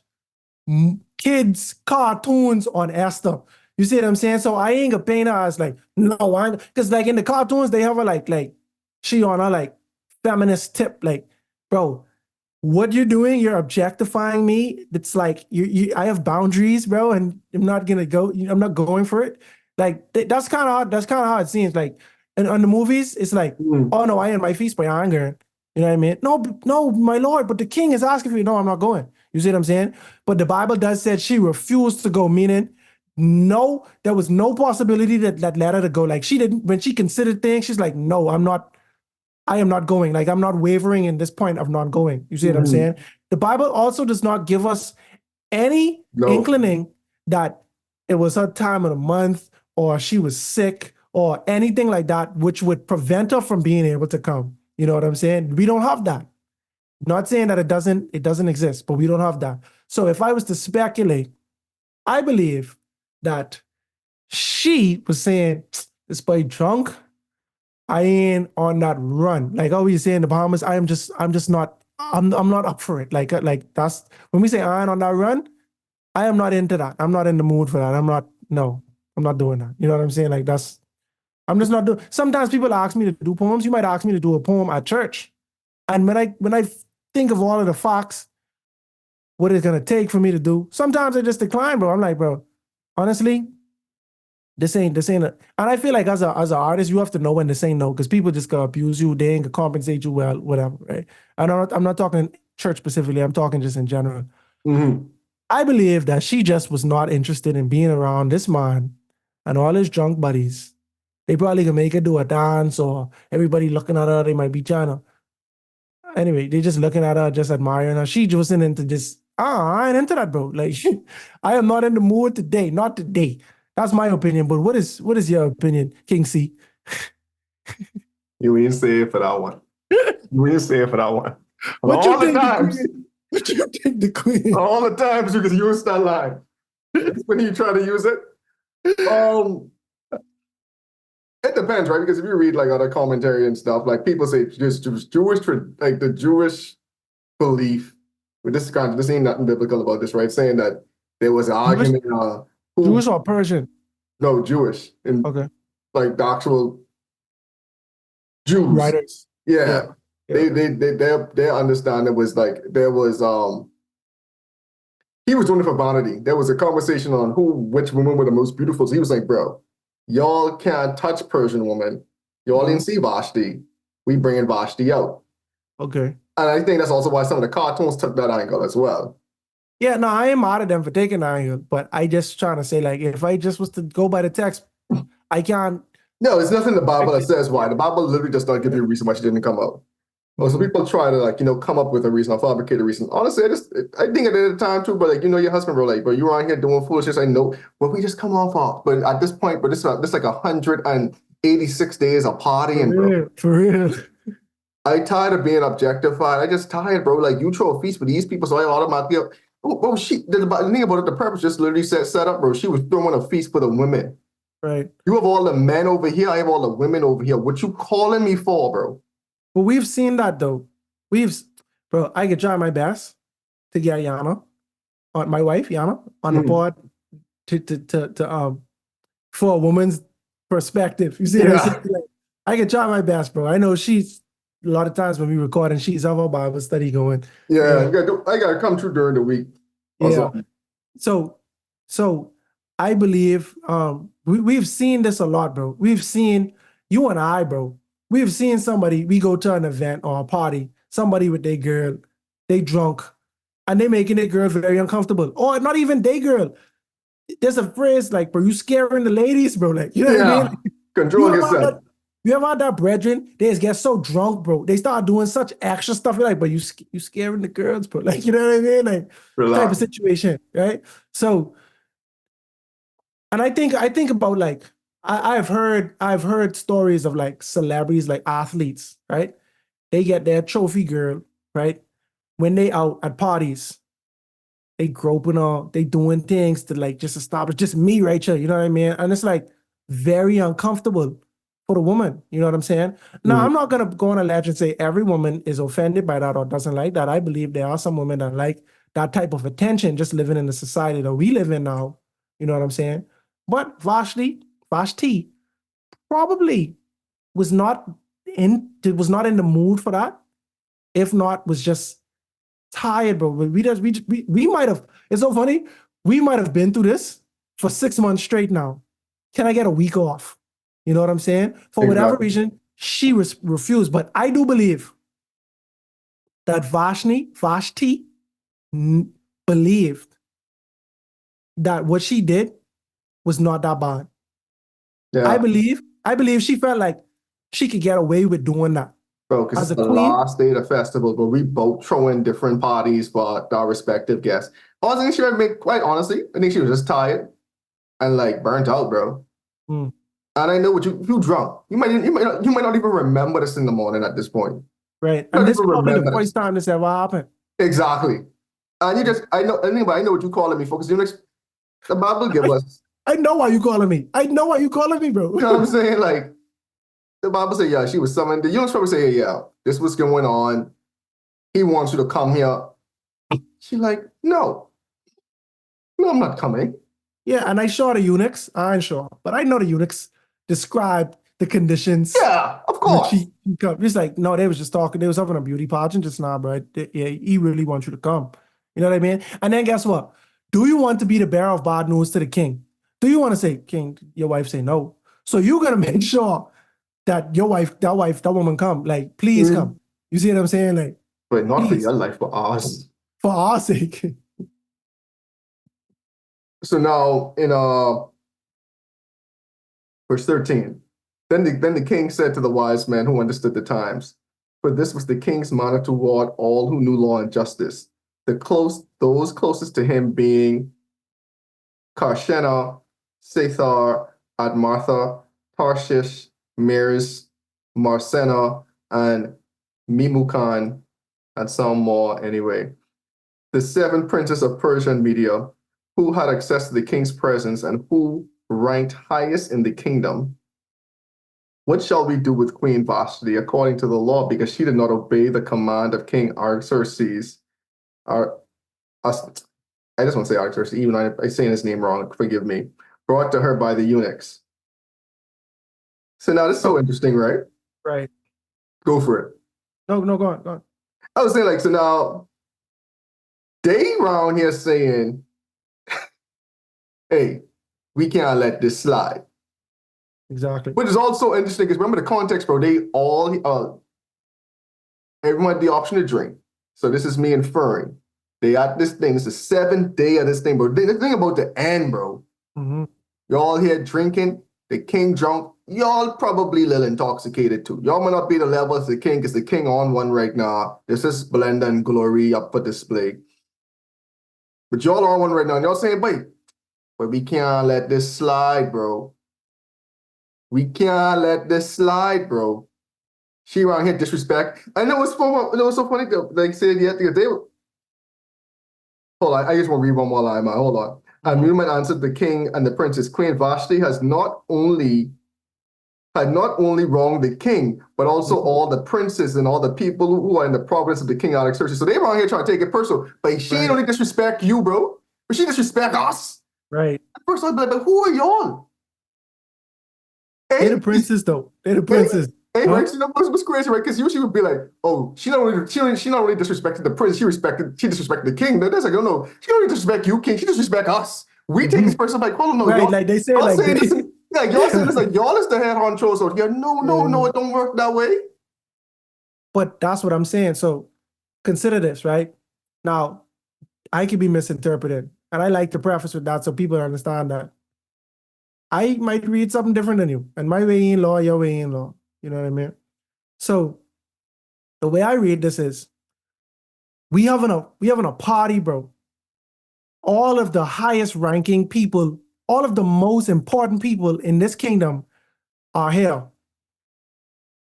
kids cartoons on Esther. You see what I'm saying? So I ain't gonna paint her as like, no, because like in the cartoons they have her like she on her like feminist tip, like, bro, what you're doing, you're objectifying me. It's like I have boundaries, bro, and I'm not going for it. Like that's kind of how it seems. Like and on the movies, it's like, oh no, I end my feast by anger. You know what I mean? No, my lord, but the king is asking for you. No, I'm not going. You see what I'm saying? But the Bible does say she refused to go, meaning no, there was no possibility that led her to go. Like she didn't, when she considered things, she's like, no, I am not going. Like I'm not wavering in this point of not going. You see what I'm saying? The Bible also does not give us any inclining that it was her time of the month or she was sick or anything like that, which would prevent her from being able to come. You know what I'm saying? We don't have that. Not saying that it doesn't exist, but we don't have that. So if I was to speculate, I believe that she was saying, this boy drunk, I ain't on that run. Like how we say in the Bahamas, I'm not up for it. Like that's when we say I ain't on that run, I am not into that. I'm not in the mood for that. I'm not doing that. You know what I'm saying? Like I'm just not doing. Sometimes people ask me to do poems. You might ask me to do a poem at church. And when I think of all of the facts, what it's gonna take for me to do, sometimes I just decline, bro. I'm like, bro, honestly, this ain't and I feel like as an artist, you have to know when to say no, because people just gonna abuse you, they ain't gonna compensate you well, whatever, right? I'm not talking church specifically, I'm talking just in general. Mm-hmm. I believe that she just was not interested in being around this man and all his drunk buddies. They probably can make her do a dance or everybody looking at her, they might be trying to. Anyway, they just looking at her, just admiring her. She wasn't into this. I ain't into that, bro. Like, I am not in the mood today. Not today. That's my opinion. But what is your opinion, King C? You ain't say it for that one. You ain't say it for that one. What All the times. What you think the queen? All the times you can use that line. When you try to use it. It depends, right? Because if you read like other commentary and stuff, like people say just like the Jewish belief, but this ain't nothing biblical about this, right? Saying that there was an argument. Jewish or Persian? No, Jewish. Okay. Like the actual Jews. Writers. Yeah. Their understanding was like there was he was doing it for vanity. There was a conversation on which women were the most beautiful. So he was like, bro, y'all can't touch Persian women. Y'all didn't see Vashti. We bringing Vashti out. Okay. And I think that's also why some of the cartoons took that angle as well. Yeah, no, I ain't mad at them for taking that angle, but I just trying to say, like, if I just was to go by the text, I can't. No, it's nothing in the Bible that says why. The Bible literally just doesn't give you a reason why she didn't come out. So people try to come up with a reason or fabricate a reason. Honestly, I think at the time too, but your husband, bro, but you were out here doing foolishness. I know, but we just come off. But at this point, this like 186 days of partying, For real. I tired of being objectified. I just tired, bro. Like you throw a feast for these people, so I automatically. The thing about it, the purpose just literally set up, bro. She was throwing a feast for the women. Right. You have all the men over here. I have all the women over here. What you calling me for, bro? But we've seen that though. Bro, I could try my best to get Yana, my wife Yana, on the board to for a woman's perspective. You see what I'm saying? Like, I could try my best, bro. I know she's a lot of times when we record and she's have our Bible study going. Yeah, I gotta come through during the week. Yeah. So So I believe we've seen this a lot, bro. We've seen, you and I, bro, we've seen somebody, we go to an event or a party, somebody with their girl, they drunk, and they making their girl very uncomfortable. Or not even they girl. There's a phrase like, bro, you scaring the ladies, bro. Like, you know what I Yeah. mean? Control You ever had yourself. that, you ever had that brethren? They just get so drunk, bro. They start doing such extra stuff. You're like, but you scaring the girls, bro. Like, you know what I mean? Like, type of Relax. situation, right? So, and I think about like, I've heard stories of like celebrities, like athletes, right? They get their trophy girl, right? When they out at parties, they groping her, they doing things to like just establish just me right here, you know what I mean? And it's like very uncomfortable for the woman, you know what I'm saying? Now, I'm not gonna go on a ledge and say every woman is offended by that or doesn't like that. I believe there are some women that like that type of attention just living in the society that we live in now, you know what I'm saying? But Vashti probably was not in the mood for that. If not, was just tired, bro. We might have. It's so funny. We might have been through this for 6 months straight now. Can I get a week off? You know what I'm saying? For whatever Exactly. reason, she refused. But I do believe that Vashti believed that what she did was not that bad. Yeah. I believe she felt like she could get away with doing that. Bro, because As it's a the queen, last day of the festival where we both throw in different parties for our respective guests. I think she would make, quite honestly, I think she was just tired and like burnt out, bro. Mm. And I know what you drunk. You might not even remember this in the morning at this point. right? You And don't this is even probably the remember this. first time this ever happened. Exactly. And you just, I know what you're calling me for, because the Bible give us, I know why you calling me. I know why you calling me, bro. you know what I'm saying? Like, the Bible say, yeah, she was summoned. The eunuchs probably say, yeah, this was going on. He wants you to come here. She's like, no, I'm not coming. Yeah, and I saw the eunuchs. I ain't sure, but I know the eunuchs described the conditions. Yeah, of When course. she come. It's like, no, they was just talking. They was having a beauty pageant just now, bro. Yeah, he really wants you to come. You know what I mean? And then guess what? Do you want to be the bearer of bad news to the king? Do you want to say, King, your wife say no? So you're gonna make sure that that woman come. Like, please come. You see what I'm saying? Like, But not for please, your life, for ours. for our sake. So now in verse 13, then the king said to the wise men who understood the times, for this was the king's manner toward all who knew law and justice, those closest to him being Karshena, Sethar, Admartha, Tarshish, Meres, Marsena, and Memucan, and some more anyway. The 7 princes of Persia and Media, who had access to the king's presence and who ranked highest in the kingdom. What shall we do with Queen Vashti according to the law, because she did not obey the command of King Ahasuerus? I just want to say Ahasuerus, even though I'm saying his name wrong, forgive me. Brought to her by the eunuchs. So now this is so interesting, right? Right. Go for it. No, go on. I was saying, like, so now they around here saying, hey, we can't let this slide. Exactly. Which is also interesting because remember the context, bro. They all, everyone had the option to drink. So this is me inferring. They got this thing. It's the 7th day of this thing, bro. The thing about the end, bro. Mm-hmm. You're all here drinking. The king drunk. Y'all probably a little intoxicated too. Y'all might not be the level as the king because the king on one right now. This is splendor and glory up for display. But y'all are on one right now. And y'all saying, wait, but we can't let this slide, bro. We can't let this slide, bro. She around here disrespect. I know it's so funny. They said yet the other day. Hold on, I just want to read one more line, man. Hold on. And Newman answered the king and the princess. Queen Vashti had not only wronged the king, but also all the princes and all the people who are in the province of the king Ahasuerus. So they around here trying to take it personal. But she ain't only disrespect you, bro. But she disrespect us. Right. At first I'd be like, but who are y'all? They're the princes, though. They're the princes. Hey, right? You know what's crazy, right? Because usually would be like, oh, she not only disrespected the prince, she disrespected the king. That's like, no, she don't really disrespect you, king. She disrespect us. We take this person like, hold on, no, Right, y'all, like they say, y'all like saying this, they, yeah, y'all saying this like y'all is the head honchos. So yeah, no, it don't work that way. but that's what I'm saying. So consider this, right? Now, I could be misinterpreted. And I like to preface with that so people understand that I might read something different than you. And my way in law, your way in law. You know what I mean? So the way I read this is we having a party, bro. All of the highest ranking people, all of the most important people in this kingdom are here.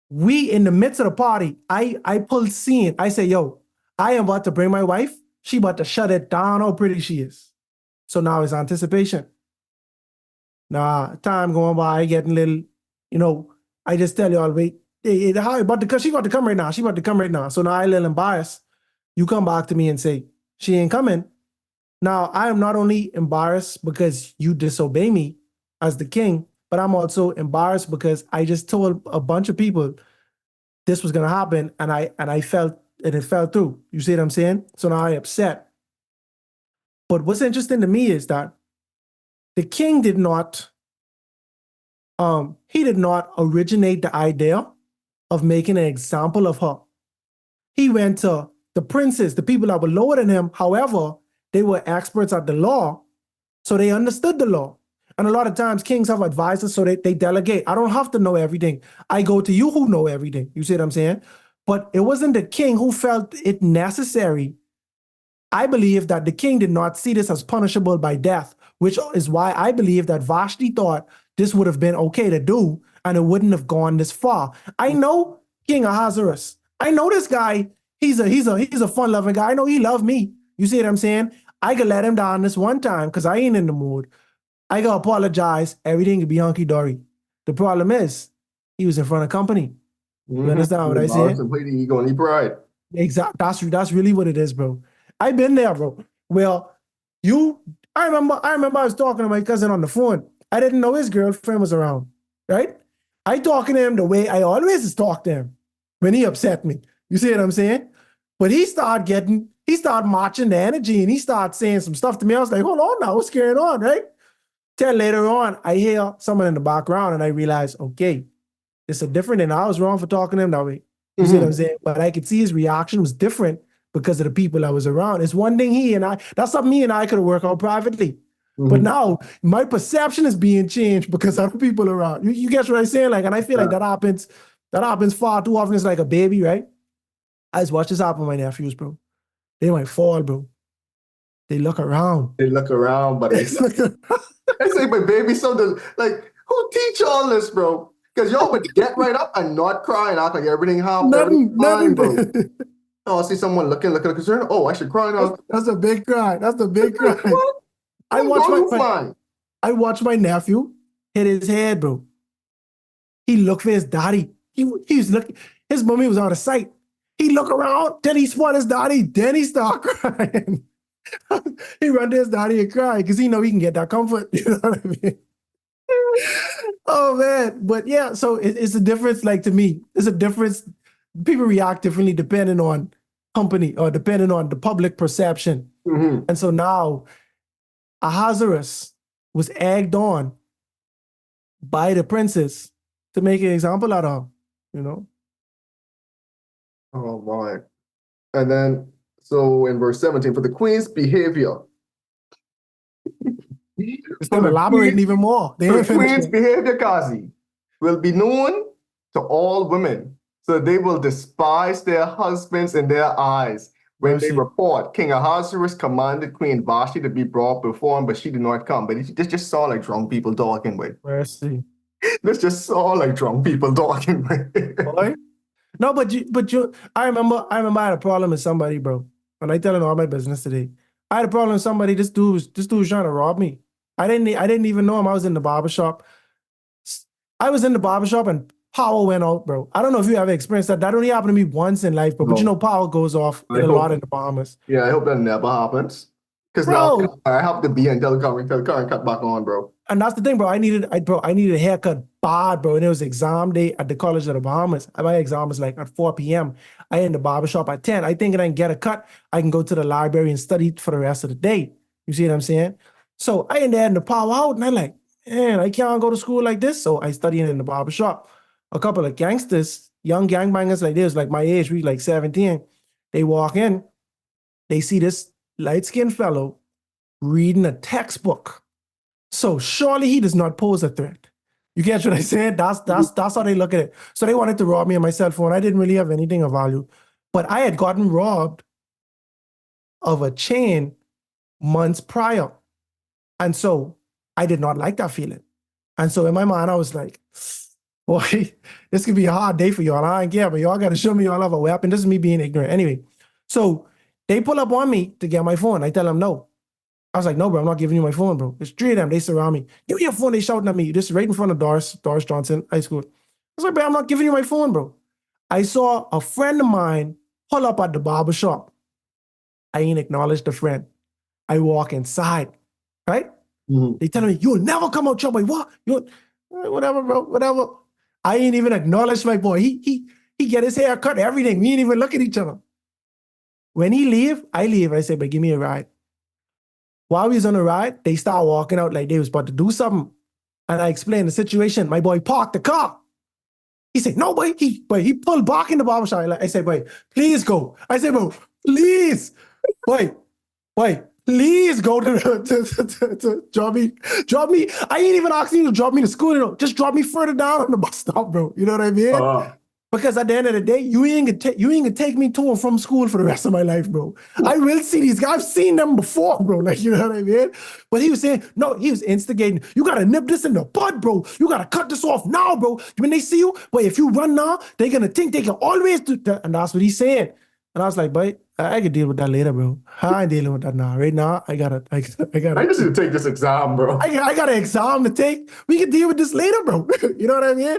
We in the midst of the party, I pull scene. I say, yo, I am about to bring my wife. She about to shut it down how pretty she is. So now it's anticipation. Nah, time going by, getting a little, I just tell you all, wait, how about to, she about to come right now. She about to come right now. So now I a little embarrassed. You come back to me and say, she ain't coming. Now I am not only embarrassed because you disobey me as the king, but I'm also embarrassed because I just told a bunch of people this was gonna happen, and I felt and it fell through. You see what I'm saying? So now I'm upset. But what's interesting to me is that the king did not originate the idea of making an example of her. He went to the princes, the people that were lower than him. However, they were experts at the law, so they understood the law. And a lot of times kings have advisors, so they delegate. I don't have to know everything. I go to you who know everything. You see what I'm saying? But it wasn't the king who felt it necessary. I believe that the king did not see this as punishable by death, which is why I believe that Vashti thought this would have been okay to do and it wouldn't have gone this far. I know King Ahasuerus. I know this guy. He's a fun-loving guy. I know he loved me. You see what I'm saying? I could let him down this one time because I ain't in the mood. I gotta apologize. Everything could be hunky-dory. The problem is, he was in front of company. You understand what I said? Ego and pride. Exactly. That's really what it is, bro. I've been there, bro. Well, I remember I was talking to my cousin on the phone. I didn't know his girlfriend was around, right? I talking to him the way I always talk to him when he upset me. You see what I'm saying? But he started matching the energy and he started saying some stuff to me. I was like, hold on now, what's going on, right? Till later on, I hear someone in the background and I realize, okay, it's a different, and I was wrong for talking to him that way. You see what I'm saying? But I could see his reaction was different because of the people I was around. It's one thing that's something he and I could have worked out privately. But now my perception is being changed because other people around. You get what I'm saying? Like, and I feel like that happens far too often. It's like a baby, right? I just watch this happen with my nephews, bro. They might fall, bro. They look around. But I say, my baby, something like, who teach all this, bro? Because y'all would get right up and not cry and act like everything happened. Everything fine, bro. Oh, I see someone looking concerned. Oh, I should cry now. That's a big cry. That's a big cry. What? I watched my nephew hit his head, bro. He looked for his daddy. He was looking. His mommy was out of sight. He looked around, then he spot his daddy, then he started crying. He run to his daddy and cry because he know he can get that comfort. You know what I mean? Oh man, but yeah. So it's a difference. Like, to me, it's a difference. People react differently depending on company or depending on the public perception. And so now Ahasuerus was egged on by the princes to make an example out of him, you know? Oh my. And then, so in verse 17, for the queen's behavior. It's still elaborating even more. The queen's behavior, Kazi, will be known to all women, so they will despise their husbands in their eyes. When they report, King Ahasuerus commanded Queen Vashti to be brought before him, but she did not come. But this just saw like drunk people talking with. Mercy. This just saw like drunk people talking with. Boy. No, but I remember I had a problem with somebody, bro. And I telling all my business today. I had a problem with somebody. This dude was trying to rob me. I didn't even know him. I was in the barbershop. And power went out, bro. I don't know if you ever experienced that. That only happened to me once in life, bro. No. But you know, power goes off a lot in the Bahamas. Yeah, I hope that never happens. Because now I have to be until the current cut back on, bro. And that's the thing, bro. I needed a haircut bad, bro. And it was exam day at the College of the Bahamas. My exam was like at 4 p.m. I in the barbershop at 10. I think I can get a cut. I can go to the library and study for the rest of the day. You see what I'm saying? So I in there in the power out, and I'm like, man, I can't go to school like this. So I studying in the barber shop. A couple of gangsters, young gangbangers like this, like my age, we like 17. They walk in, they see this light-skinned fellow reading a textbook. So surely he does not pose a threat. You get what I said? That's how they look at it. So they wanted to rob me of my cell phone. I didn't really have anything of value, but I had gotten robbed of a chain months prior. And so I did not like that feeling. And so in my mind, I was like, boy, this could be a hard day for y'all. I ain't care, but y'all got to show me y'all have a weapon. This is me being ignorant. Anyway, so they pull up on me to get my phone. I tell them no. I was like, no, bro, I'm not giving you my phone, bro. There's three of them. They surround me. Give me your phone. They shouting at me. This is right in front of Doris Johnson High School. I was like, bro, I'm not giving you my phone, bro. I saw a friend of mine pull up at the barber shop. I ain't acknowledged the friend. I walk inside, right? Mhm. They telling me, you'll never come out your boy. What? Whatever, bro, whatever. I ain't even acknowledged my boy. He get his hair cut, everything. We ain't even look at each other. When he leave, I leave. I say, but give me a ride. While we was on the ride, they start walking out like they was about to do something. And I explained the situation. My boy parked the car. He said, no, boy, he pulled back in the barbershop. I said, boy, please go. I said, bro, please. Boy, please go to drop me. I ain't even asking you to drop me to school, just drop me further down on the bus stop, bro. You know what I mean? Because at the end of the day, you ain't gonna take me to and from school for the rest of my life, bro. I will see these guys. I've seen them before, bro. Like, you know what I mean? But he was saying, no, he was instigating. You gotta nip this in the bud, bro. You gotta cut this off now, bro. When they see you, but if you run now, they're gonna think they can always do that. And that's what he's saying. And I was like, but I can deal with that later, bro. I ain't dealing with that now. Right now, I gotta. I just need to take this exam, bro. I got an exam to take. We can deal with this later, bro. You know what I mean?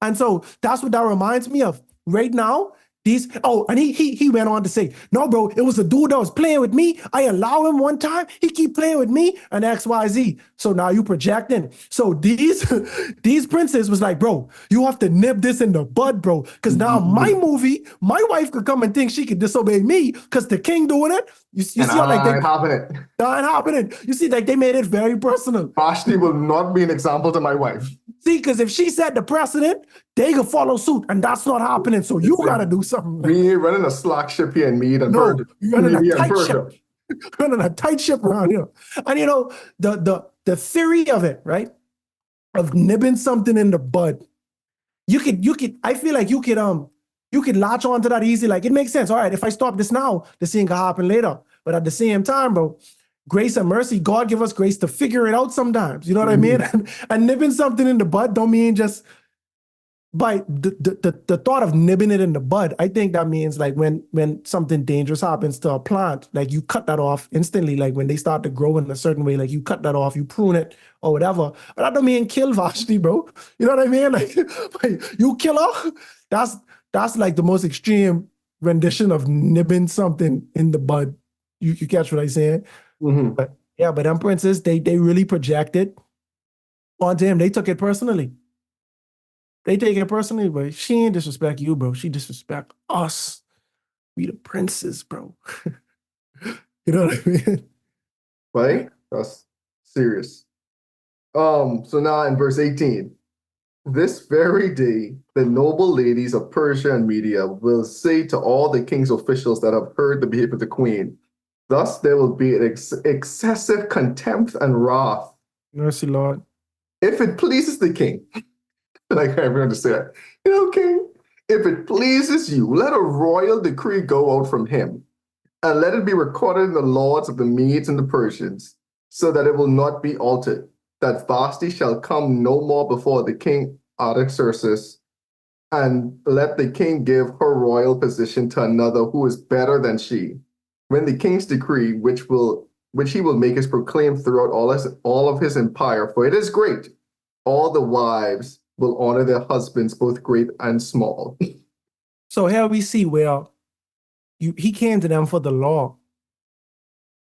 And so that's what that reminds me of. Right now, and he went on to say, no, bro, it was a dude that was playing with me. I allow him one time. He keep playing with me and XYZ. So now you projecting. So these princes was like, bro, you have to nip this in the bud, bro. Because now my movie, my wife could come and think she could disobey me because the king doing it. You see how like they happening. You see, like they made it very personal. Vashti will not be an example to my wife. See, because if she set the precedent, they can follow suit, and that's not happening. So you got to do something. We ain't running a slack ship here in Mead and Persia. You're running a tight ship. Running a tight ship around here. And you know, the theory of it, right? Of nibbing something in the bud. You could, I feel like you could latch onto that easy. Like, it makes sense. All right, if I stop this now, the thing can happen later. But at the same time, bro, grace and mercy, God give us grace to figure it out sometimes. You know what I mean? And nibbing something in the bud don't mean just by the thought of nibbing it in the bud. I think that means like when something dangerous happens to a plant, like you cut that off instantly. Like when they start to grow in a certain way, like you cut that off, you prune it or whatever. But that don't mean kill Vashti, bro. You know what I mean? Like you kill her. That's like the most extreme rendition of nibbing something in the bud. You catch what I'm saying? Mm-hmm. But them princes, they really projected onto him. They took it personally. They take it personally, but she ain't disrespect you, bro. She disrespect us. We the princes, bro. You know what I mean? Right? That's serious. So now in verse 18, this very day, the noble ladies of Persia and Media will say to all the king's officials that have heard the behavior of the queen, thus there will be an excessive contempt and wrath. Mercy, Lord. If it pleases the king, like everyone to say that, king, if it pleases you, let a royal decree go out from him, and let it be recorded in the laws of the Medes and the Persians, so that it will not be altered, that Vashti shall come no more before the king Ahasuerus, and let the king give her royal position to another who is better than she. When the king's decree, which he will make, is proclaimed throughout all of his empire, for it is great, all the wives will honor their husbands, both great and small. So here we see where he came to them for the law,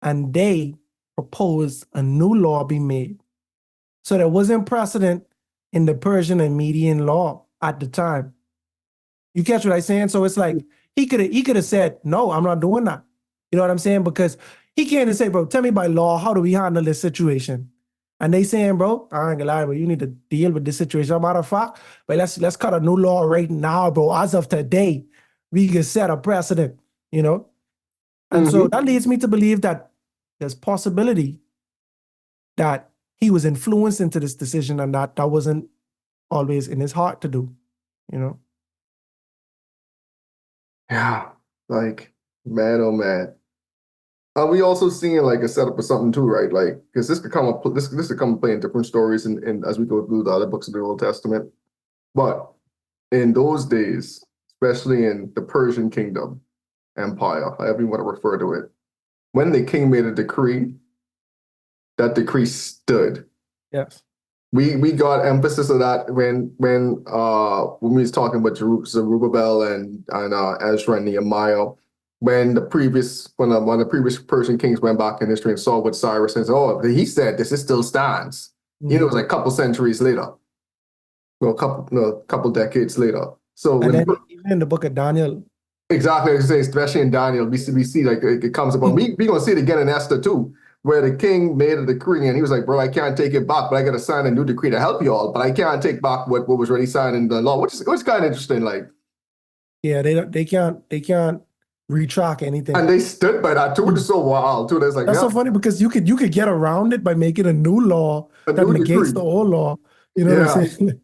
and they proposed a new law be made. So there wasn't precedent in the Persian and Median law at the time. You catch what I'm saying? So it's like he could have said, no, I'm not doing that. You know what I'm saying? Because He came and say, bro, tell me by law, how do we handle this situation? And they saying, bro, I ain't gonna lie, but you need to deal with this situation. Matter of fact, but let's cut a new law right now, bro. As of today, we can set a precedent, you know? And so that leads me to believe that there's possibility that he was influenced into this decision and that wasn't always in his heart to do, you know? Yeah, like, man, oh man. Are we also seeing like a setup or something too, right? Like, because this could come up, this could come and play in different stories and as we go through the other books of the Old Testament. But in those days, especially in the Persian kingdom, empire, however you want to refer to it, when the king made a decree, that decree stood. Yes. We got emphasis of that when we was talking about Zerubbabel and Ezra and Nehemiah. When the previous one of the previous Persian kings went back in history and saw what Cyrus says, oh, he said this, it still stands. Mm-hmm. You know, it was like a couple centuries later, well, a couple decades later. So and then even in the book of Daniel, exactly, as you say, especially in Daniel, we see like it comes up. We gonna see it again in Esther too, where the king made a decree and he was like, bro, I can't take it back, but I got to sign a new decree to help you all, but I can't take back what was already signed in the law, which is kind of interesting. Like, yeah, they can't retract anything. And they stood by that too, which is so wild too. There's like that's so funny because you could get around it by making a new law that negates the old law. You know what I'm saying?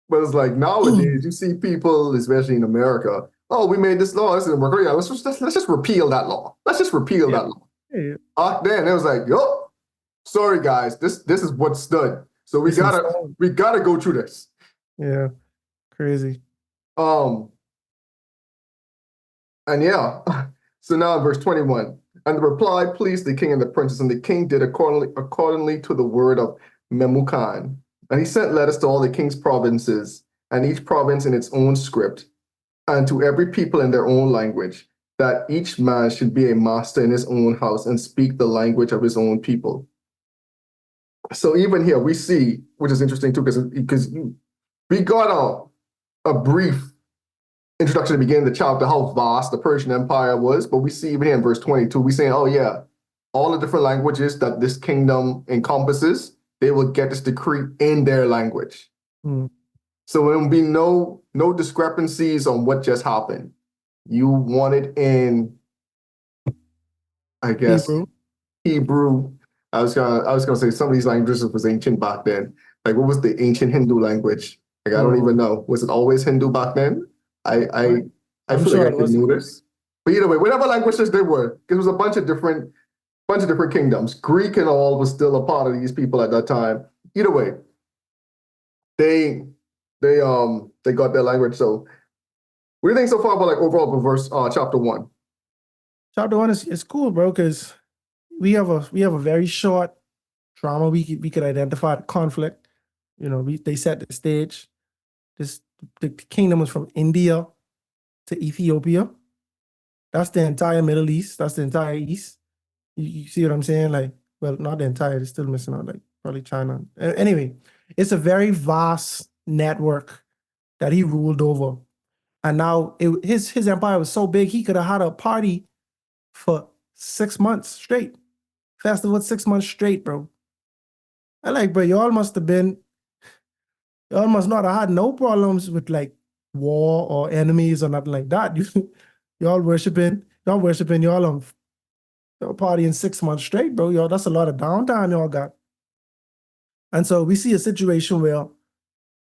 But it's like nowadays you see people, especially in America, oh, we made this law, this isn't working. Yeah, let's just repeal that law. Let's just repeal that law. Yeah. Back then it was like, yo, sorry guys, this is what stood. So we gotta go through this. Yeah, crazy. And yeah, so now in verse 21, and the reply pleased the king and the princess, and the king did accordingly to the word of Memucan. And he sent letters to all the king's provinces, and each province in its own script, and to every people in their own language, that each man should be a master in his own house and speak the language of his own people. So even here we see, which is interesting too, because we got a brief introduction at the beginning of the chapter, how vast the Persian Empire was, but we see even here in verse 22, we saying, oh yeah, all the different languages that this kingdom encompasses, they will get this decree in their language. Mm. So there will be no discrepancies on what just happened. You want it in, I guess, Hebrew. I was gonna say some of these languages was ancient back then. Like, what was the ancient Hindu language? Like, I don't even know. Was it always Hindu back then? I feel sure like I could know this. But either way, whatever languages they were, because it was a bunch of different kingdoms. Greek and all was still a part of these people at that time. Either way, they got their language. So what do you think so far about like overall verse chapter 1? Chapter 1 is cool, bro, because we have a very short drama. We could identify the conflict. You know, they set the stage. The kingdom was from India to Ethiopia. That's the entire Middle East. That's the entire East. You see what I'm saying? Like, well, not the entire. It's still missing out. Like probably China. Anyway, it's a very vast network that he ruled over, and now his empire was so big he could have had a party for 6 months straight. Festival 6 months straight, bro. I like, bro. Y'all must not have had no problems with like war or enemies or nothing like that. Y'all worshiping, y'all partying 6 months straight, bro. Y'all, that's a lot of downtime y'all got. And so we see a situation where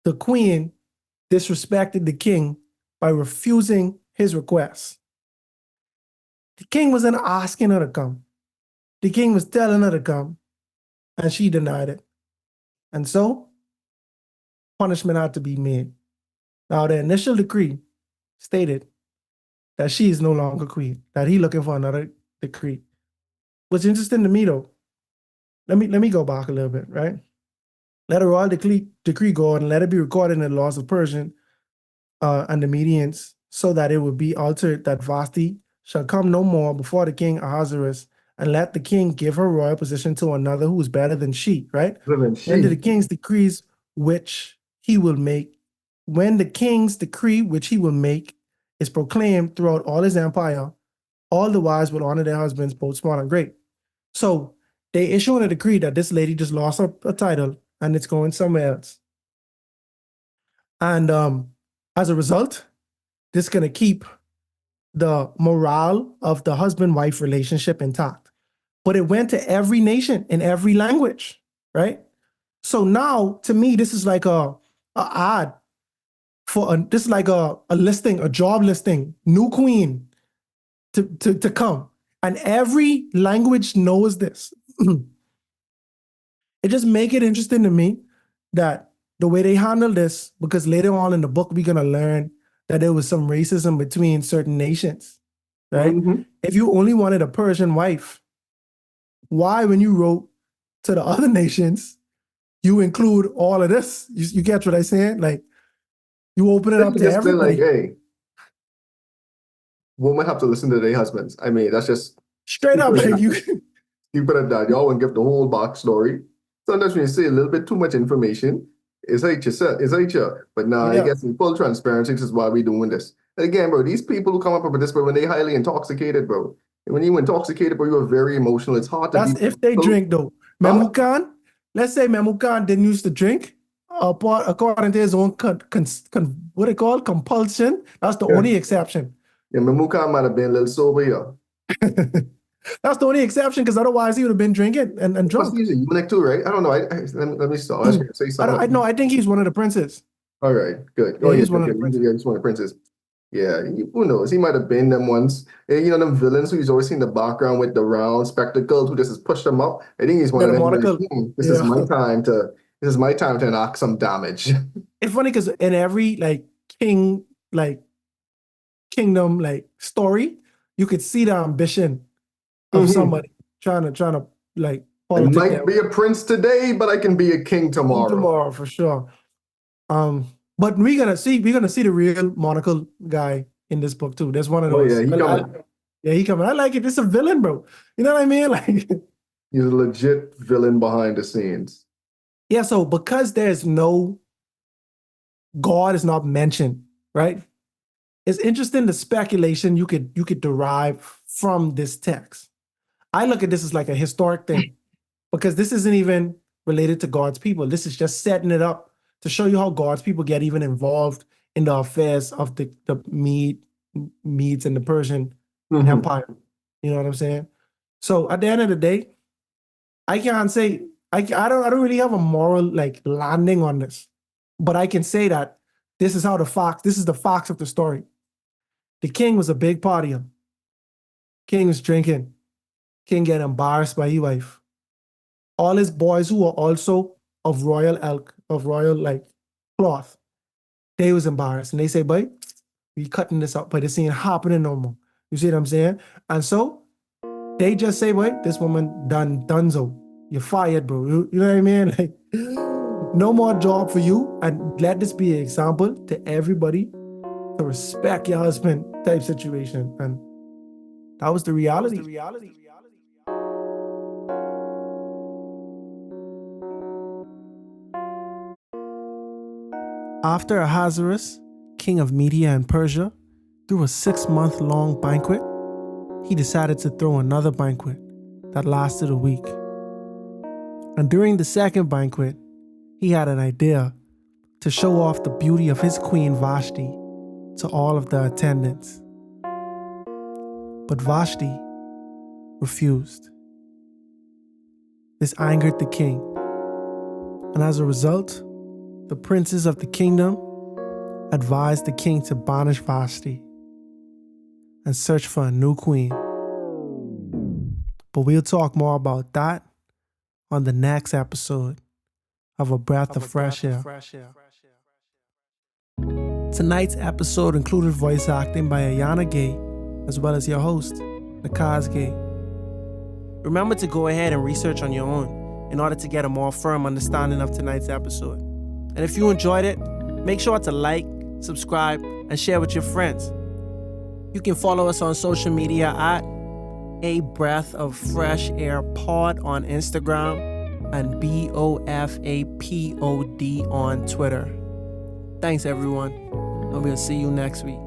the queen disrespected the king by refusing his request. The king wasn't asking her to come. The king was telling her to come, and she denied it. And so punishment had to be made. Now, the initial decree stated that she is no longer queen, that he looking for another decree. What's interesting to me, though, let me go back a little bit, right? Let a royal decree go and let it be recorded in the laws of Persian and the Medians, so that it would be altered that Vashti shall come no more before the king Ahasuerus, and let the king give her royal position to another who is better than she, right? Under the king's decrees which he will make, when the king's decree which he will make is proclaimed throughout all his empire, All the wives will honor their husbands, both small and great. So they issue a decree that this lady just lost a title and it's going somewhere else. And as a result, this is going to keep the morale of the husband-wife relationship intact. But it went to every nation in every language, right? So now, to me, this is like a ad for this is like a listing, a job listing, new queen to come. And every language knows this. It just make it interesting to me that the way they handle this, because later on in the book, we're going to learn that there was some racism between certain nations, right? Mhm. If you only wanted a Persian wife, why, when you wrote to the other nations, you include all of this? You get what I'm saying? Like, you open it up to Just been like, everybody. hey, women have to listen to their husbands. I mean, that's just Straight up, like you. keep it at that. Y'all won't give the whole backstory. Sometimes when you say a little bit too much information, it's like you said, it's like you. But nah, Yeah. I guess in full transparency, this is why we doing this. And again, bro, these people who come up with this, but when they highly intoxicated, bro, and when you intoxicated, bro, you are very emotional. It's hard to That's be. if they drink, though. Huh? Memucan, let's say Memucan didn't used to drink, according to his own what they call compulsion. That's the Yeah. only exception. Yeah, Mamuka might have been a little sober here. That's the only exception, because otherwise he would have been drinking and Plus, drunk. he's a eunuch too, right? I don't know. Let me stop. I was going to say something. I think he's one of the princes. All right, good. Yeah, he's one of the okay. princes. Yeah, he's one of the princes. Yeah, who knows? He might have been them once. And, you know, them villains who's always seen the background with the round spectacles who just has pushed them up. I think he's one of them. Like, this is my time to enact some damage. It's funny because in every kingdom story, you could see the ambition of somebody trying to I politic might be a prince today, but I can be a king tomorrow. Tomorrow for sure. But we're gonna see the real monocle guy in this book too. There's one of those. Oh yeah, he coming. He coming. I like it. It's a villain, bro. You know what I mean? Like, he's a legit villain behind the scenes. Yeah. So because there's no God is not mentioned, right? It's interesting the speculation you could derive from this text. I look at this as like a historic thing, because this isn't even related to God's people. This is just setting it up to show you how God's people get even involved in the affairs of the Medes and the Persian Empire. You know what I'm saying? So at the end of the day, I can't say I don't really have a moral landing on this, but I can say that this is the facts of the story. The king was a big partier. King was drinking. King get embarrassed by his wife. All his boys who were also of royal cloth, they was embarrassed. And they say, boy, we cutting this up, but this ain't happening no more. You see what I'm saying? And so they just say, boy, this woman donezo. You're fired, bro. You know what I mean? Like, no more job for you. And let this be an example to everybody to respect your husband type situation. And that was the reality. After Ahasuerus, king of Media and Persia, threw a 6-month-long banquet, he decided to throw another banquet that lasted a week. And during the second banquet, he had an idea to show off the beauty of his Queen Vashti to all of the attendants. But Vashti refused. This angered the king, and as a result, the princes of the kingdom advised the king to banish Vashti and search for a new queen. But we'll talk more about that on the next episode of A Breath of Fresh Air. Tonight's episode included voice acting by Ayana Gay, as well as your host, Nakhaz Gay. Remember to go ahead and research on your own in order to get a more firm understanding of tonight's episode. And if you enjoyed it, make sure to like, subscribe, and share with your friends. You can follow us on social media at A Breath of Fresh Air Pod on Instagram and BOFAPOD on Twitter. Thanks everyone, and we'll see you next week.